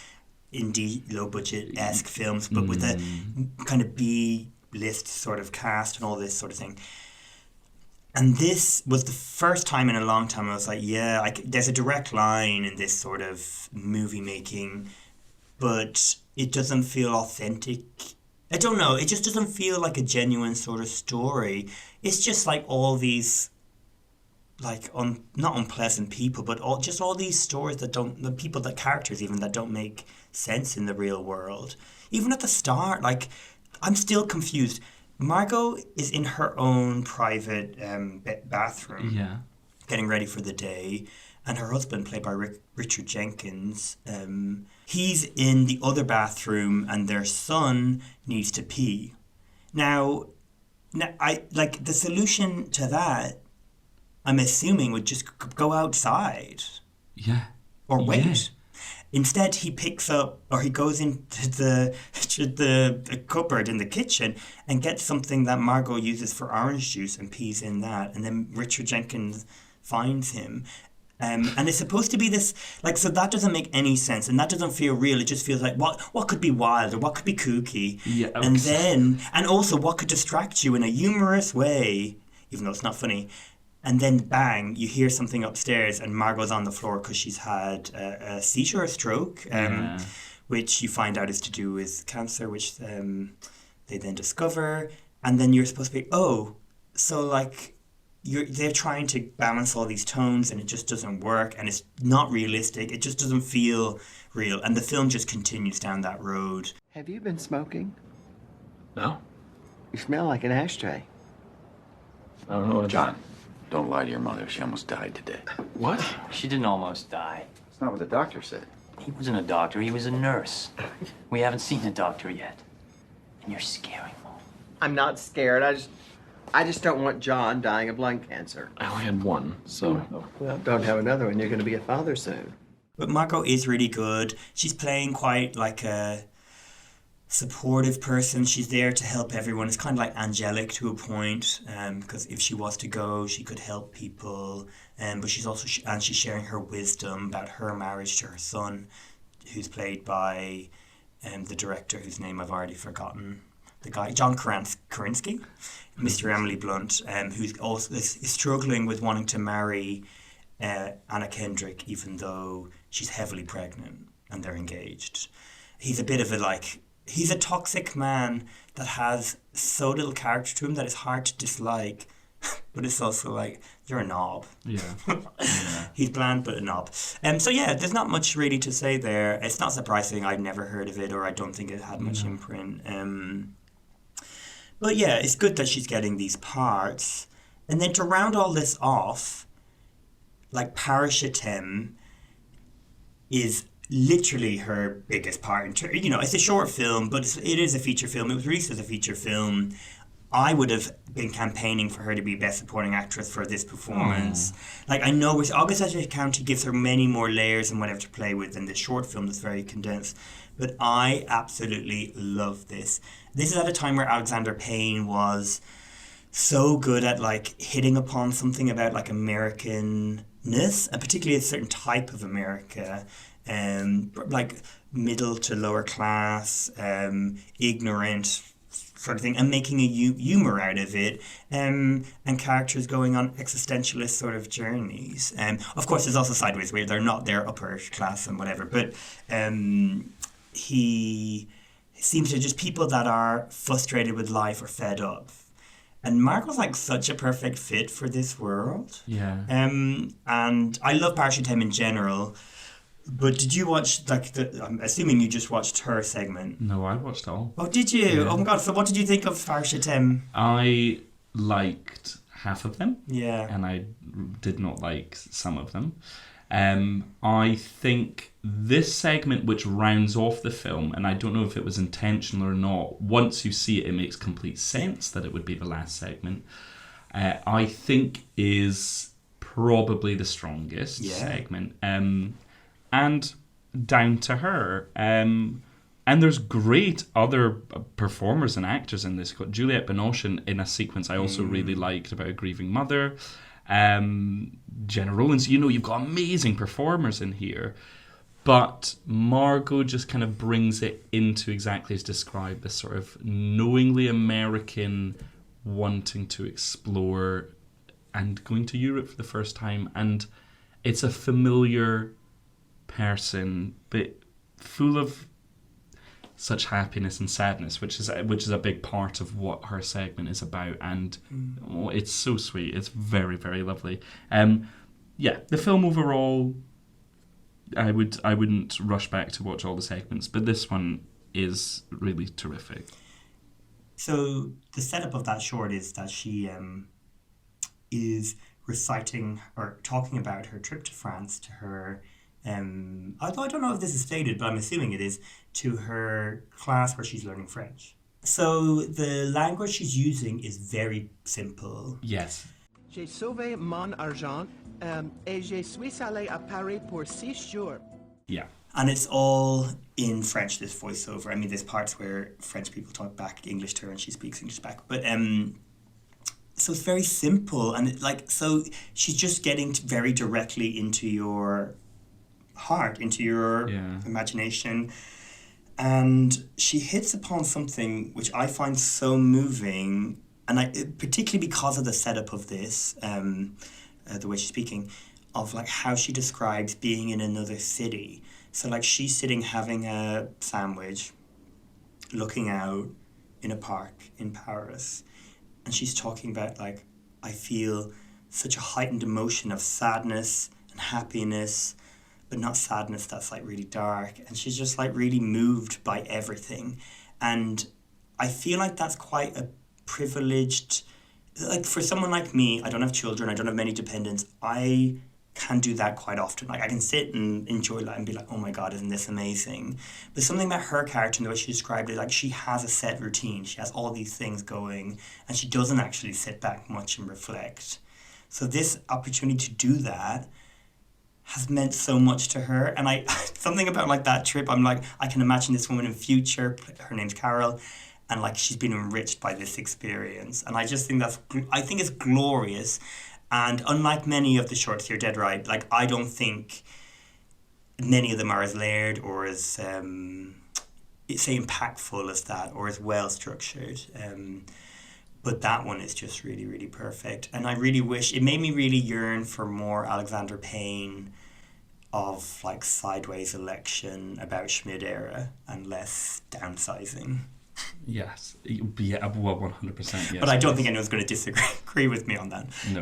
indie low-budget-esque films, but with a kind of B-list sort of cast and all this sort of thing. And this was the first time in a long time I was like, yeah, there's a direct line in this sort of movie making, but it doesn't feel authentic. I don't know, it just doesn't feel like a genuine sort of story. It's just like all these, like, not unpleasant people, but all these stories characters even, that don't make sense in the real world. Even at the start, like, I'm still confused. Margo is in her own private bathroom, getting ready for the day, and her husband, played by Richard Jenkins, he's in the other bathroom, and their son needs to pee. Now, I like the solution to that. I'm assuming would just go outside, or wait. Yeah. Instead, he picks up, or he goes into the cupboard in the kitchen and gets something that Margo uses for orange juice and pees in that. And then Richard Jenkins finds him. And it's supposed to be this, like, so that doesn't make any sense. And that doesn't feel real. It just feels like, what could be wild, or what could be kooky? Yeah, okay. And also, what could distract you in a humorous way, even though it's not funny. And then, bang, you hear something upstairs, and Margo's on the floor because she's had a seizure, a stroke, which you find out is to do with cancer, which they then discover. And then you're supposed to be, so, like, they're trying to balance all these tones, and it just doesn't work, and it's not realistic. It just doesn't feel real. And the film just continues down that road. Have you been smoking? No. You smell like an ashtray. I don't know what John, don't lie to your mother. She almost died today. What? She didn't almost die. It's not what the doctor said. He wasn't a doctor. He was a nurse. We haven't seen the doctor yet. And you're scaring Mom. I'm not scared. I just don't want John dying of lung cancer. I only had one, so... Well, don't have another one. You're going to be a father soon. But Margo is really good. She's playing quite like a supportive person. She's there to help everyone. It's kind of like angelic to a point, because if she was to go, she could help people. But she's also she's sharing her wisdom about her marriage to her son, who's played by the director whose name I've already forgotten. The guy, John Krasinski, Mr. Emily Blunt, who's also is struggling with wanting to marry Anna Kendrick, even though she's heavily pregnant and they're engaged. He's a bit of he's a toxic man that has so little character to him that it's hard to dislike, but it's also like, you're a knob. Yeah. He's bland, but a knob. So yeah, there's not much really to say there. It's not surprising I'd never heard of it, or I don't think it had much imprint. But yeah, it's good that she's getting these parts. And then to round all this off, like Parachatem is literally her biggest part. It's a short film, but it is a feature film. It was released as a feature film. I would have been campaigning for her to be Best Supporting Actress for this performance. Like, I know Osage County gives her many more layers and whatever to play with than this short film that's very condensed. But I absolutely love this. This is at a time where Alexander Payne was so good at, like, hitting upon something about, like, Americanness, and particularly a certain type of America, like middle to lower class, ignorant sort of thing, and making a humor out of it, and characters going on existentialist sort of journeys. Of course, there's also Sideways, where they're upper class and whatever, but he seems to just people that are frustrated with life or fed up. And Margo's like such a perfect fit for this world. Yeah. And I love Parachatem in general. But did you watch, I'm assuming you just watched her segment? No, I watched it all. Oh, did you? Yeah. Oh my God, so what did you think of Parachatem? I liked half of them. Yeah. And I did not like some of them. I think this segment, which rounds off the film, and I don't know if it was intentional or not, once you see it, it makes complete sense that it would be the last segment, I think is probably the strongest segment. And down to her. And And there's great other performers and actors in this. Got Juliette Binoche in a sequence I also really liked about a grieving mother. Jenna Rollins, you've got amazing performers in here. But Margo just kind of brings it into exactly as described, this sort of knowingly American wanting to explore and going to Europe for the first time. And it's a familiar person, but full of such happiness and sadness, which is a big part of what her segment is about. And it's so sweet. It's very, very lovely. The film overall, I wouldn't rush back to watch all the segments, but this one is really terrific. So the setup of that short is that she is reciting or talking about her trip to France to her, although I don't know if this is stated, but I'm assuming it is, to her class where she's learning French. So the language she's using is very simple. Yes. J'ai sauvé mon argent et je suis allé à Paris pour 6 jours. Yeah. And it's all in French, this voiceover. I mean, there's parts where French people talk back English to her and she speaks English back. But so it's very simple. And so she's just getting very directly into your heart, into your imagination. And she hits upon something which I find so moving, and particularly because of the setup of this, the way she's speaking, of how she describes being in another city. So she's sitting having a sandwich, looking out in a park in Paris, and she's talking about I feel such a heightened emotion of sadness and happiness, but not sadness that's really dark. And she's just really moved by everything. And I feel that's quite a privileged, for someone like me, I don't have children, I don't have many dependents, I can do that quite often. I can sit and enjoy that and be oh my God, isn't this amazing? But something about her character and the way she described it, she has a set routine, she has all these things going, and she doesn't actually sit back much and reflect. So this opportunity to do that has meant so much to her. And something about that trip, I'm I can imagine this woman in future, her name's Carol, and she's been enriched by this experience. And I just think I think it's glorious. And unlike many of the shorts here, dead right, I don't think many of them are as layered or as say impactful as that, or as well structured. But that one is just really, really perfect. And I really wish, it made me really yearn for more Alexander Payne of sideways election about Schmid era and less downsizing. Yes. Yeah, well, 100%. Yes. But I don't think anyone's going to disagree with me on that. No.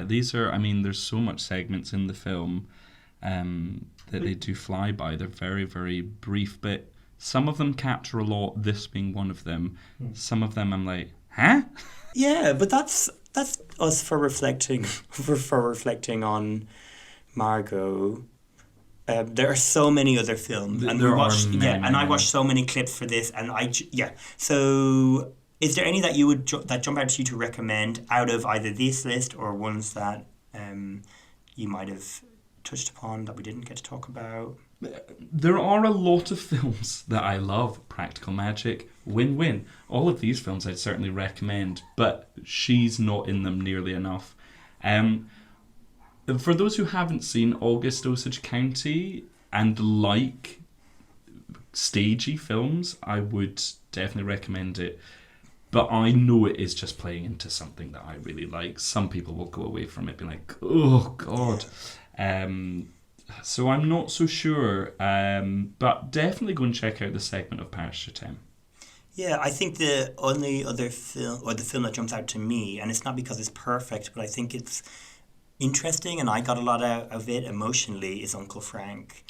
These are, there's so much segments in the film that they do fly by. They're very, very brief, but some of them capture a lot, this being one of them. Some of them I'm huh? Yeah, but that's us for reflecting on Margo. There are so many other films, and I watched so many clips for this, and So, is there any that you would that jump out to you to recommend out of either this list or ones that you might have touched upon that we didn't get to talk about? There are a lot of films that I love. Practical Magic, Win-Win. All of these films I'd certainly recommend, but she's not in them nearly enough. For those who haven't seen August Osage County and stagey films, I would definitely recommend it. But I know it is just playing into something that I really like. Some people will go away from it being oh God. So I'm not so sure. But definitely go and check out the segment of Paris Je t'aime. Yeah, I think the only other film, or the film that jumps out to me, and it's not because it's perfect, but I think it's interesting, and I got a lot out of it emotionally, is Uncle Frank.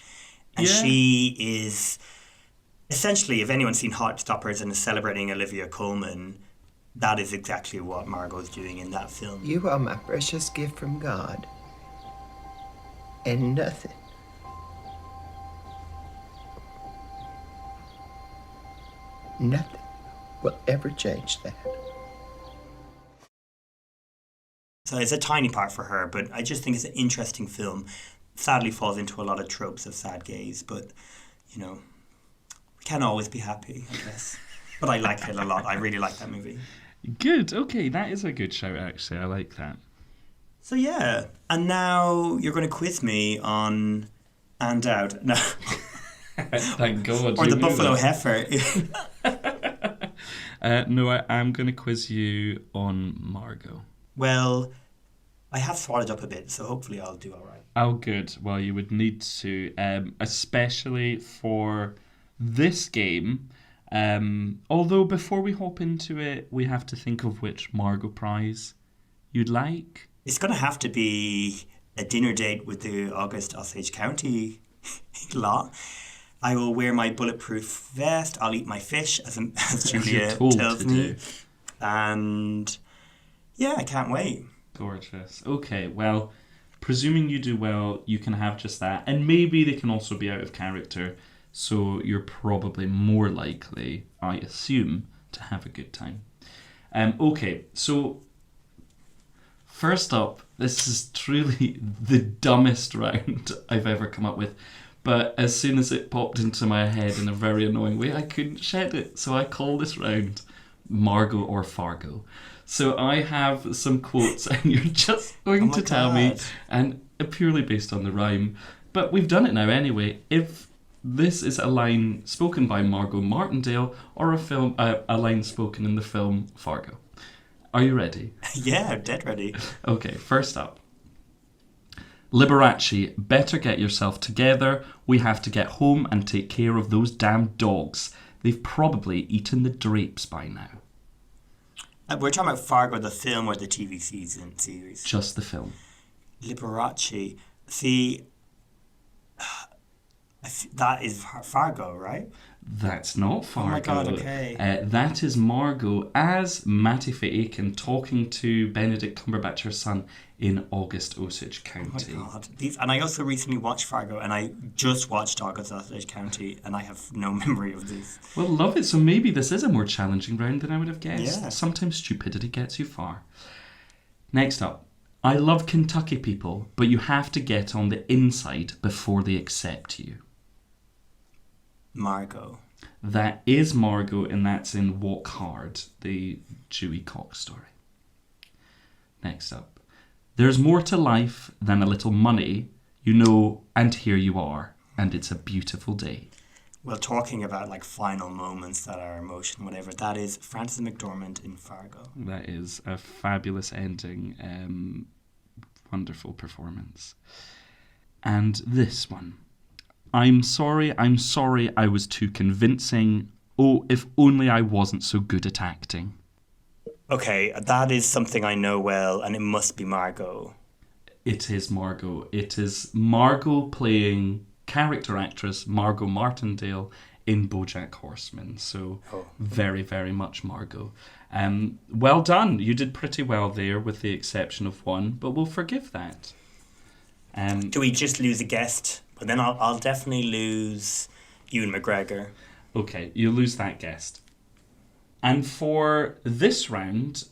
And she is, essentially, if anyone's seen Heartstoppers and is celebrating Olivia Colman, that is exactly what Margot's doing in that film. You are my precious gift from God. And nothing will ever change that. So it's a tiny part for her, but I just think it's an interesting film. Sadly falls into a lot of tropes of sad gays, but, Can't always be happy, I guess. But I like it a lot. I really like that movie. Good. Okay, that is a good shout, actually. I like that. So yeah, and now you're going to quiz me on And Out. No. Thank God. Or the Buffalo Heifer. No, I'm going to quiz you on Margo. Well, I have swallowed up a bit, so hopefully I'll do all right. Oh, good. Well, you would need to, especially for this game. Although before we hop into it, we have to think of which Margo prize you'd like. It's going to have to be a dinner date with the August Osage County law. I will wear my bulletproof vest. I'll eat my fish, as Julia tells me. And yeah, I can't wait. Gorgeous. Okay, well, presuming you do well, you can have just that. And maybe they can also be out of character. So you're probably more likely, I assume, to have a good time. Okay, so first up, this is truly the dumbest round I've ever come up with. But as soon as it popped into my head in a very annoying way, I couldn't shed it. So I call this round Margo or Fargo. So I have some quotes and you're just going to tell me, and purely based on the rhyme, but we've done it now anyway, if this is a line spoken by Margo Martindale or a line spoken in the film Fargo. Are you ready? Yeah, I'm dead ready. Okay, first up. Liberace, better get yourself together. We have to get home and take care of those damn dogs. They've probably eaten the drapes by now. We're talking about Fargo, the film or the TV series? Just the film. Liberace. See, that is Fargo, right? That's not Fargo. Oh my God, okay. That is Margo as Matty Faikin talking to Benedict Cumberbatch, her son, in August Osage County. Oh my God. And I also recently watched Fargo, and I just watched August Osage County, and I have no memory of this. Well, love it. So maybe this is a more challenging round than I would have guessed. Yeah. Sometimes stupidity gets you far. Next up. I love Kentucky people, but you have to get on the inside before they accept you. Margo. That is Margo, and that's in Walk Hard, the Dewey Cox story. Next up. There's more to life than a little money, you know, and here you are, and it's a beautiful day. Well, talking about like final moments that are emotion, whatever, that is Frances McDormand in Fargo. That is a fabulous ending, wonderful performance. And this one. I'm sorry, I was too convincing. Oh, if only I wasn't so good at acting. Okay, that is something I know well, and it must be Margo. It is Margo. It is Margo playing character actress Margo Martindale in BoJack Horseman. So very, very much Margo. Well done. You did pretty well there with the exception of one, but we'll forgive that. Do we just lose a guest? But then I'll definitely lose Ewan McGregor. Okay, you lose that guest. And for this round,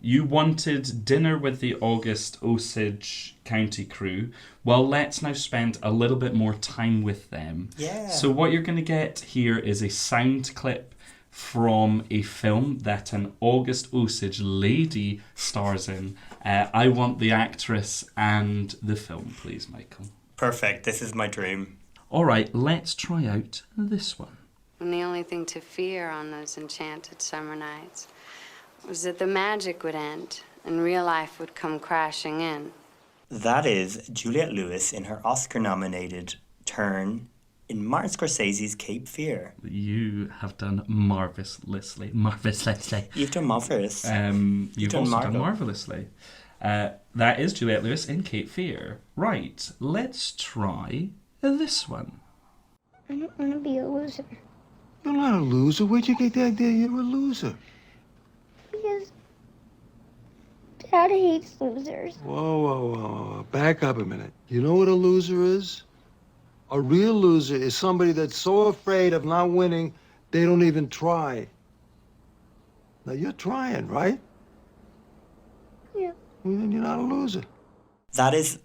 you wanted dinner with the August Osage County crew. Well, let's now spend a little bit more time with them. Yeah. So what you're going to get here is a sound clip from a film that an August Osage lady stars in. I want the actress and the film, please, Michael. Perfect. This is my dream. All right, let's try out this one. And the only thing to fear on those enchanted summer nights was that the magic would end and real life would come crashing in. That is Juliette Lewis in her Oscar-nominated turn in Martin Scorsese's Cape Fear. You have done marvelously. You've done marvelous. You've also done marvelously. That is Juliette Lewis in Cape Fear. Right, let's try this one. I don't want to be a loser. You're not a loser. Where'd you get the idea you're a loser? Because Dad hates losers. Whoa. Back up a minute. You know what a loser is? A real loser is somebody that's so afraid of not winning, they don't even try. Now, you're trying, right? Yeah. Well, then you're not a loser. That is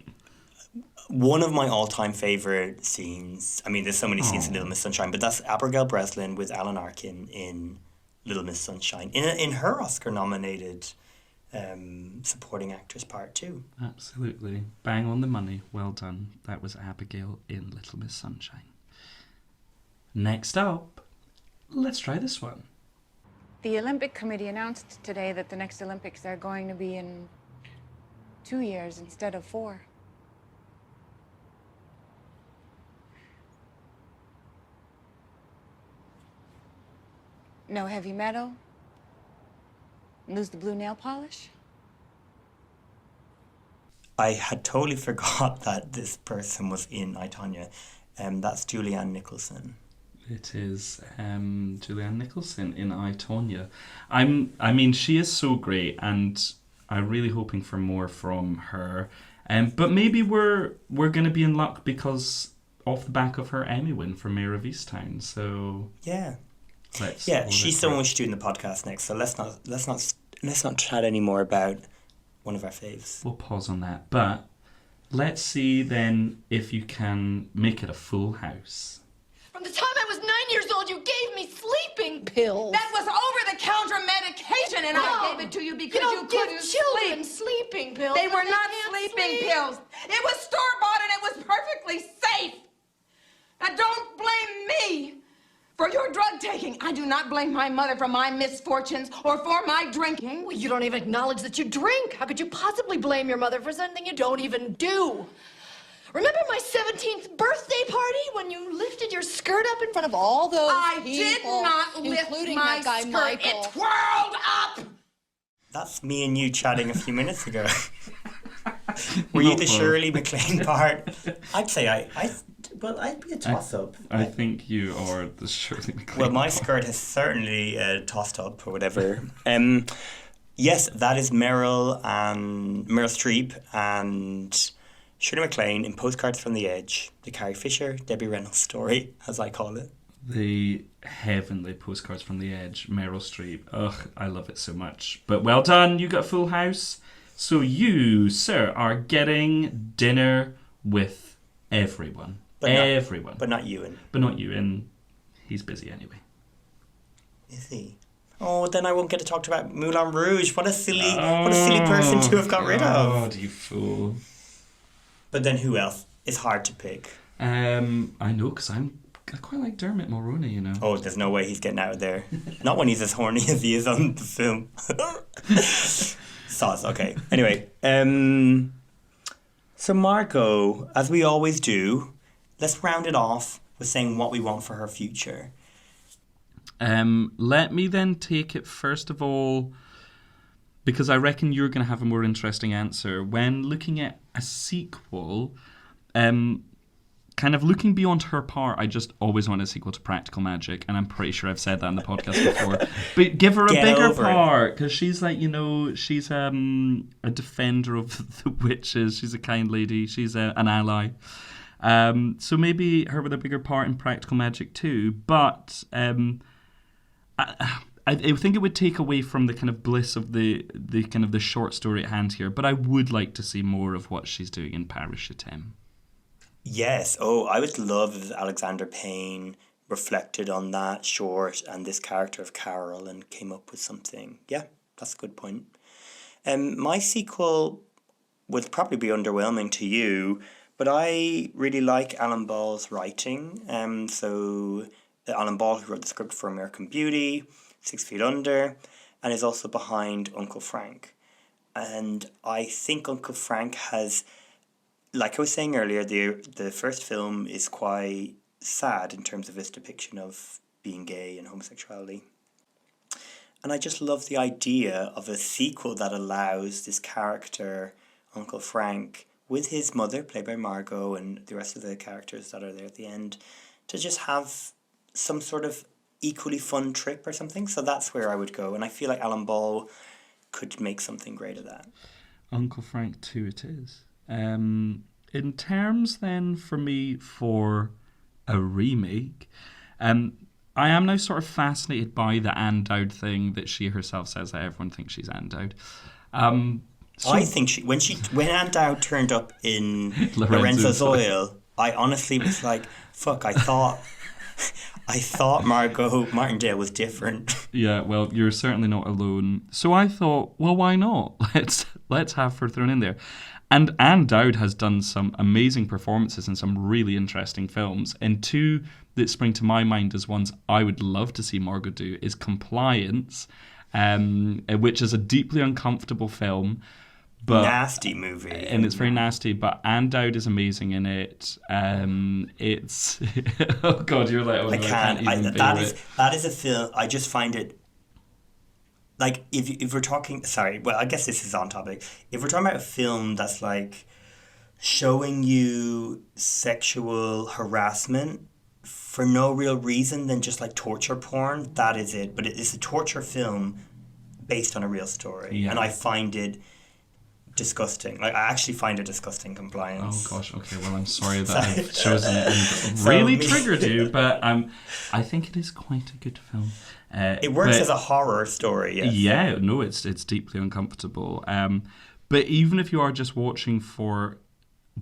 One of my all-time favourite scenes, I mean, there's so many scenes in Little Miss Sunshine, but that's Abigail Breslin with Alan Arkin in Little Miss Sunshine, in her Oscar-nominated supporting actress part too. Absolutely. Bang on the money. Well done. That was Abigail in Little Miss Sunshine. Next up, let's try this one. The Olympic Committee announced today that the next Olympics are going to be in 2 years instead of 4. No heavy metal? Lose the blue nail polish? I had totally forgot that this person was in I, Tonya. That's Julianne Nicholson. It is Julianne Nicholson in I, Tonya. I mean, she is so great, and I'm really hoping for more from her. But maybe we're going to be in luck because off the back of her Emmy win for Mayor of Easttown. So yeah. She's someone we should do in the podcast next. So let's not chat any more about one of our faves. We'll pause on that. But let's see then if you can make it a full house. From the time I was 9 years old, you gave me sleeping pills. That was over-the-counter medication, and I gave it to you because you couldn't give children sleep. sleeping pills. They were when not can't sleeping sleep. pills. It was store-bought, and it was perfectly safe. Now, don't blame me for your drug taking. I do not blame my mother for my misfortunes or for my drinking. Well, you don't even acknowledge that you drink. How could you possibly blame your mother for something you don't even do? Remember my 17th birthday party when you lifted your skirt up in front of all those I people, did not lift including my that guy skirt. Michael. It twirled up. That's me and you chatting a few minutes ago. Were you the Shirley MacLaine part? I'd say I'd be a toss-up. I think you are the Shirley MacLaine Well, my part. skirt has certainly tossed up or whatever. Yes, that is Meryl Streep and Shirley MacLaine in Postcards from the Edge, the Carrie Fisher, Debbie Reynolds story, as I call it. The heavenly Postcards from the Edge, Meryl Streep. Ugh, I love it so much. But well done, you got Full House. So you, sir, are getting dinner with everyone. Everyone. But not Ewan. But not Ewan. He's busy anyway. Is he? Oh, then I won't get to talk about Moulin Rouge. What a silly person to have got rid of. God, you fool. But then who else? It's hard to pick. I know, because I quite like Dermot Mulroney, you know. Oh, there's no way he's getting out of there. Not when he's as horny as he is on the film. Sauce, okay. Anyway, so Margo, as we always do, let's round it off with saying what we want for her future. Let me then take it first of all, because I reckon you're going to have a more interesting answer. When looking at a sequel, kind of looking beyond her part, I just always want a sequel to Practical Magic, and I'm pretty sure I've said that in the podcast before. But give her a bigger part, because she's like, she's a defender of the witches. She's a kind lady. She's an ally. So maybe her with a bigger part in Practical Magic too. But I think it would take away from the kind of bliss of the kind of the short story at hand here. But I would like to see more of what she's doing in Paris Chatem. Yes. Oh, I would love if Alexander Payne reflected on that short and this character of Carol and came up with something. Yeah, that's a good point. My sequel would probably be underwhelming to you, but I really like Alan Ball's writing. So Alan Ball, who wrote the script for American Beauty, 6 Feet Under, and is also behind Uncle Frank. And I think Uncle Frank has, like I was saying earlier, the first film is quite sad in terms of its depiction of being gay and homosexuality. And I just love the idea of a sequel that allows this character, Uncle Frank, with his mother, played by Margo, and the rest of the characters that are there at the end, to just have some sort of equally fun trip or something. So that's where I would go. And I feel like Alan Ball could make something great of that. Uncle Frank 2 it is. In terms then for me for a remake, I am now sort of fascinated by the Anne Dowd thing that she herself says that everyone thinks she's Anne Dowd. I think when Aunt Dowd turned up in Lorenzo's Oil, I honestly was like, fuck, I thought Margo Martindale was different. Yeah, well, you're certainly not alone. So I thought, well, why not? Let's have her thrown in there. And Ann Dowd has done some amazing performances in some really interesting films. And two that spring to my mind as ones I would love to see Margo do is Compliance, which is a deeply uncomfortable film. But, nasty movie. And it's very nasty, but Ann Dowd is amazing in it. It's... oh, God, you're like... Oh, no, I can't even that is a film... I just find it... Like, if we're talking... Sorry, well, I guess this is on topic. If we're talking about a film that's, like, showing you sexual harassment for no real reason than just, like, torture porn, that is it. But it is a torture film based on a real story. Yeah. And I find it... disgusting. Like, I actually find it disgusting, Compliance. Oh gosh, okay, well I'm sorry that I've chosen it and really triggered you, but I think it is quite a good film. It works as a horror story, yes. Yeah, no, it's deeply uncomfortable. But even if you are just watching for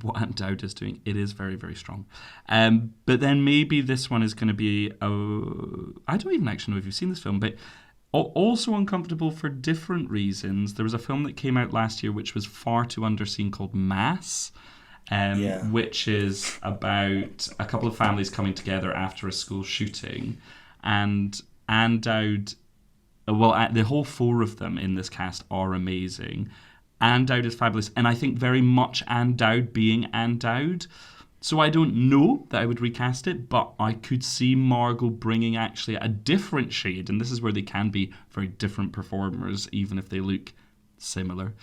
what Aunt Dowd is doing, it is very, very strong. But then maybe this one is going to be, I don't even actually know if you've seen this film, but also uncomfortable for different reasons. There was a film that came out last year which was far too underseen called Mass, which is about a couple of families coming together after a school shooting. And Ann Dowd, well, the whole four of them in this cast are amazing. Ann Dowd is fabulous, and I think very much Ann Dowd being Ann Dowd. So I don't know that I would recast it, but I could see Margo bringing actually a different shade, and this is where they can be very different performers, even if they look similar.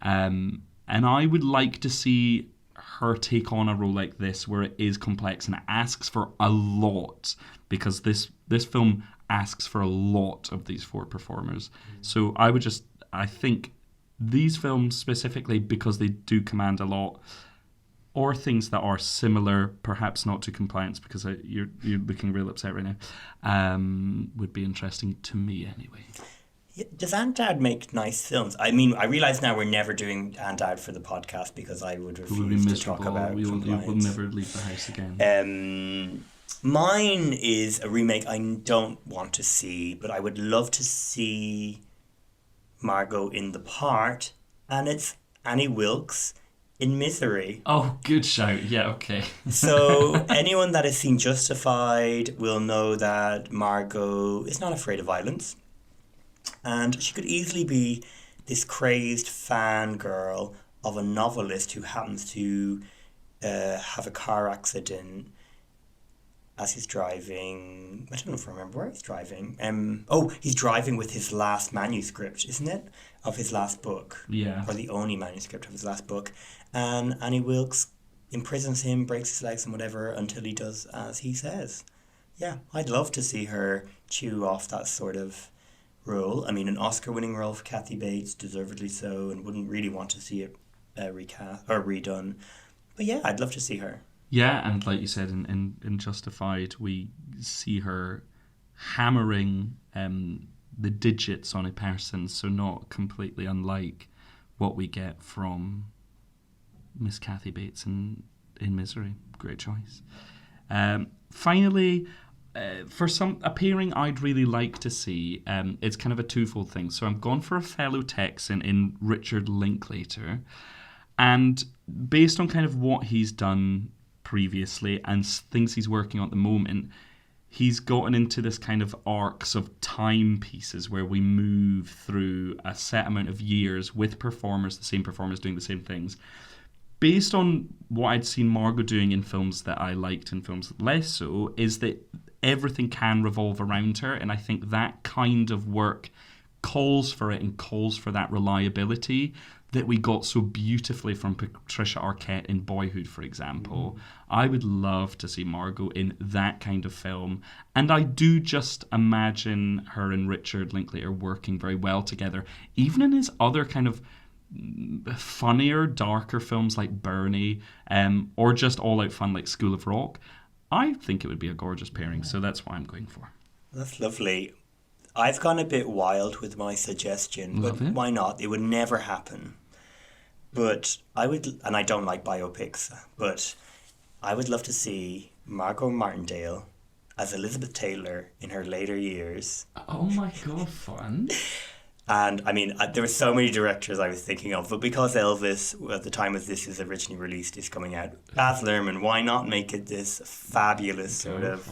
And I would like to see her take on a role like this, where it is complex and it asks for a lot, because this film asks for a lot of these four performers. So I think these films specifically, because they do command a lot, or things that are similar, perhaps not to Compliance, because you're looking real upset right now, would be interesting to me anyway. Yeah, does Aunt Dowd make nice films? I mean, I realise now we're never doing Aunt Dowd for the podcast because I would refuse to talk about Compliance. We'll never leave the house again. Mine is a remake I don't want to see, but I would love to see Margo in the part, and it's Annie Wilkes in Misery. Oh, good shout. Yeah, okay. So anyone that has seen Justified will know that Margo is not afraid of violence. And she could easily be this crazed fangirl of a novelist who happens to have a car accident as he's driving. I don't know if I remember where he's driving. He's driving with his last manuscript, isn't it? Of his last book. Yeah. Or the only manuscript of his last book. And Annie Wilkes imprisons him, breaks his legs and whatever, until he does as he says. Yeah, I'd love to see her chew off that sort of role. I mean, an Oscar-winning role for Kathy Bates, deservedly so, and wouldn't really want to see it recast or redone. But yeah, I'd love to see her. Yeah, and like you said, in Justified, we see her hammering the digits on a person, so not completely unlike what we get from Miss Kathy Bates in Misery. Great choice. Finally, for a pairing I'd really like to see, it's kind of a twofold thing. So I'm gone for a fellow Texan in Richard Linklater. And based on kind of what he's done previously and things he's working on at the moment, he's gotten into this kind of arcs of time pieces where we move through a set amount of years with performers, the same performers doing the same things. Based on what I'd seen Margo doing in films that I liked and films less so, is that everything can revolve around her, and I think that kind of work calls for it and calls for that reliability that we got so beautifully from Patricia Arquette in Boyhood, for example. I would love to see Margo in that kind of film, and I do just imagine her and Richard Linklater working very well together, even in his other kind of funnier, darker films like Bernie, or just all-out fun like School of Rock. I think it would be a gorgeous pairing, so that's what I'm going for. That's lovely. I've gone a bit wild with my suggestion, but why not? It would never happen. But I would, and I don't like biopics, but I would love to see Margo Martindale as Elizabeth Taylor in her later years. Oh my God, fun. And I mean, there were so many directors I was thinking of, but because Elvis, at the time as this is originally released, is coming out, Baz Luhrmann, why not make it this fabulous sort of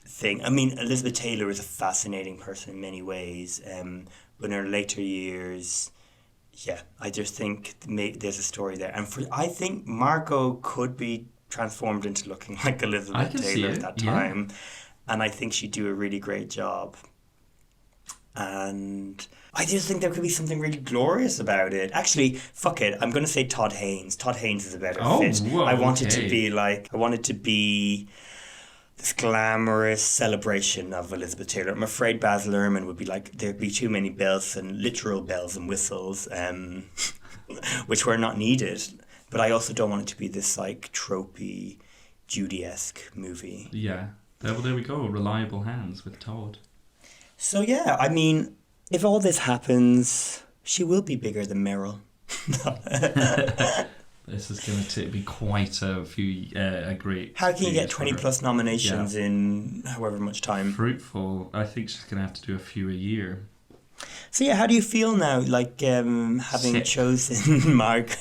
thing? I mean, Elizabeth Taylor is a fascinating person in many ways, but in her later years, yeah, I just think there's a story there. And I think Margot could be transformed into looking like Elizabeth Taylor at that time. And I think she'd do a really great job. And I just think there could be something really glorious about it. Actually, fuck it. I'm going to say Todd Haynes. Todd Haynes is a better fit. Whoa, I want it to be this glamorous celebration of Elizabeth Taylor. I'm afraid Baz Luhrmann would be like, there'd be too many bells and literal bells and whistles, which were not needed. But I also don't want it to be this like tropey, Judy-esque movie. Yeah. Well, there we go. Reliable hands with Todd. So yeah, I mean, if all this happens, she will be bigger than Meryl. This is going to be quite a great... How can you get 20 plus nominations in however much time? Fruitful. I think she's going to have to do a few a year. So yeah, how do you feel now, like having chosen Mark,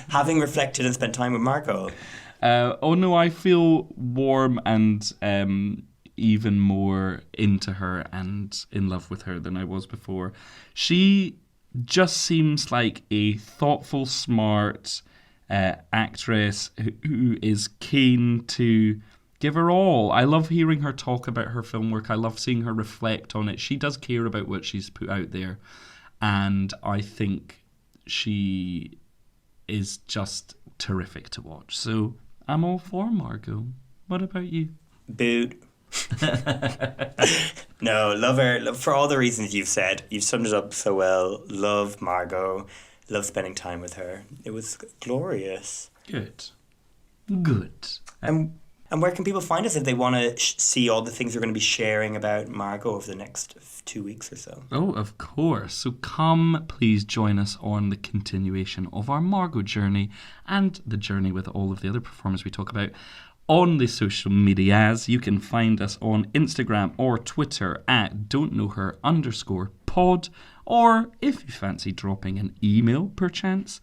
having reflected and spent time with Margot? I feel warm and even more into her and in love with her than I was before. She just seems like a thoughtful, smart actress who is keen to give her all. I love hearing her talk about her film work. I love seeing her reflect on it. She does care about what she's put out there. And I think she is just terrific to watch. So I'm all for Margot. What about you? Boot. No, love her for all the reasons you've said. You've summed it up so well. Love Margot. Love spending time with her. It was glorious. Good. And where can people find us if they want to see all the things we're going to be sharing about Margot over the next 2 weeks or so? Oh, of course. So come, please join us on the continuation of our Margot journey and the journey with all of the other performers we talk about on the social medias. You can find us on Instagram or Twitter at don'tknowher_pod, or if you fancy dropping an email perchance,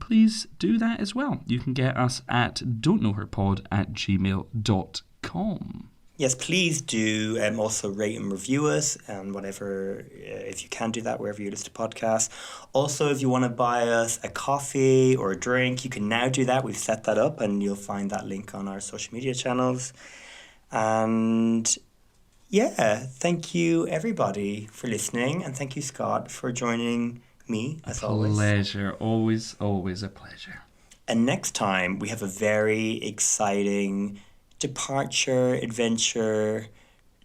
please do that as well. You can get us at don'tknowherpod@gmail.com. Yes, please do also rate and review us and whatever, if you can do that, wherever you listen to podcasts. Also, if you want to buy us a coffee or a drink, you can now do that. We've set that up and you'll find that link on our social media channels. And yeah, thank you everybody for listening. And thank you, Scott, for joining me as always. Pleasure. Always a pleasure. And next time we have a very exciting departure, adventure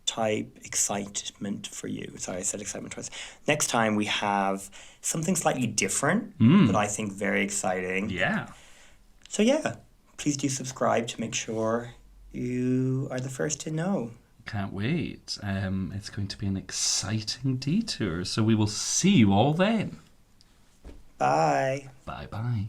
type excitement for you. Sorry, I said excitement twice. Next time we have something slightly different, but I think very exciting. Yeah. So yeah, please do subscribe to make sure you are the first to know. Can't wait. It's going to be an exciting detour. So we will see you all then. Bye. Bye-bye.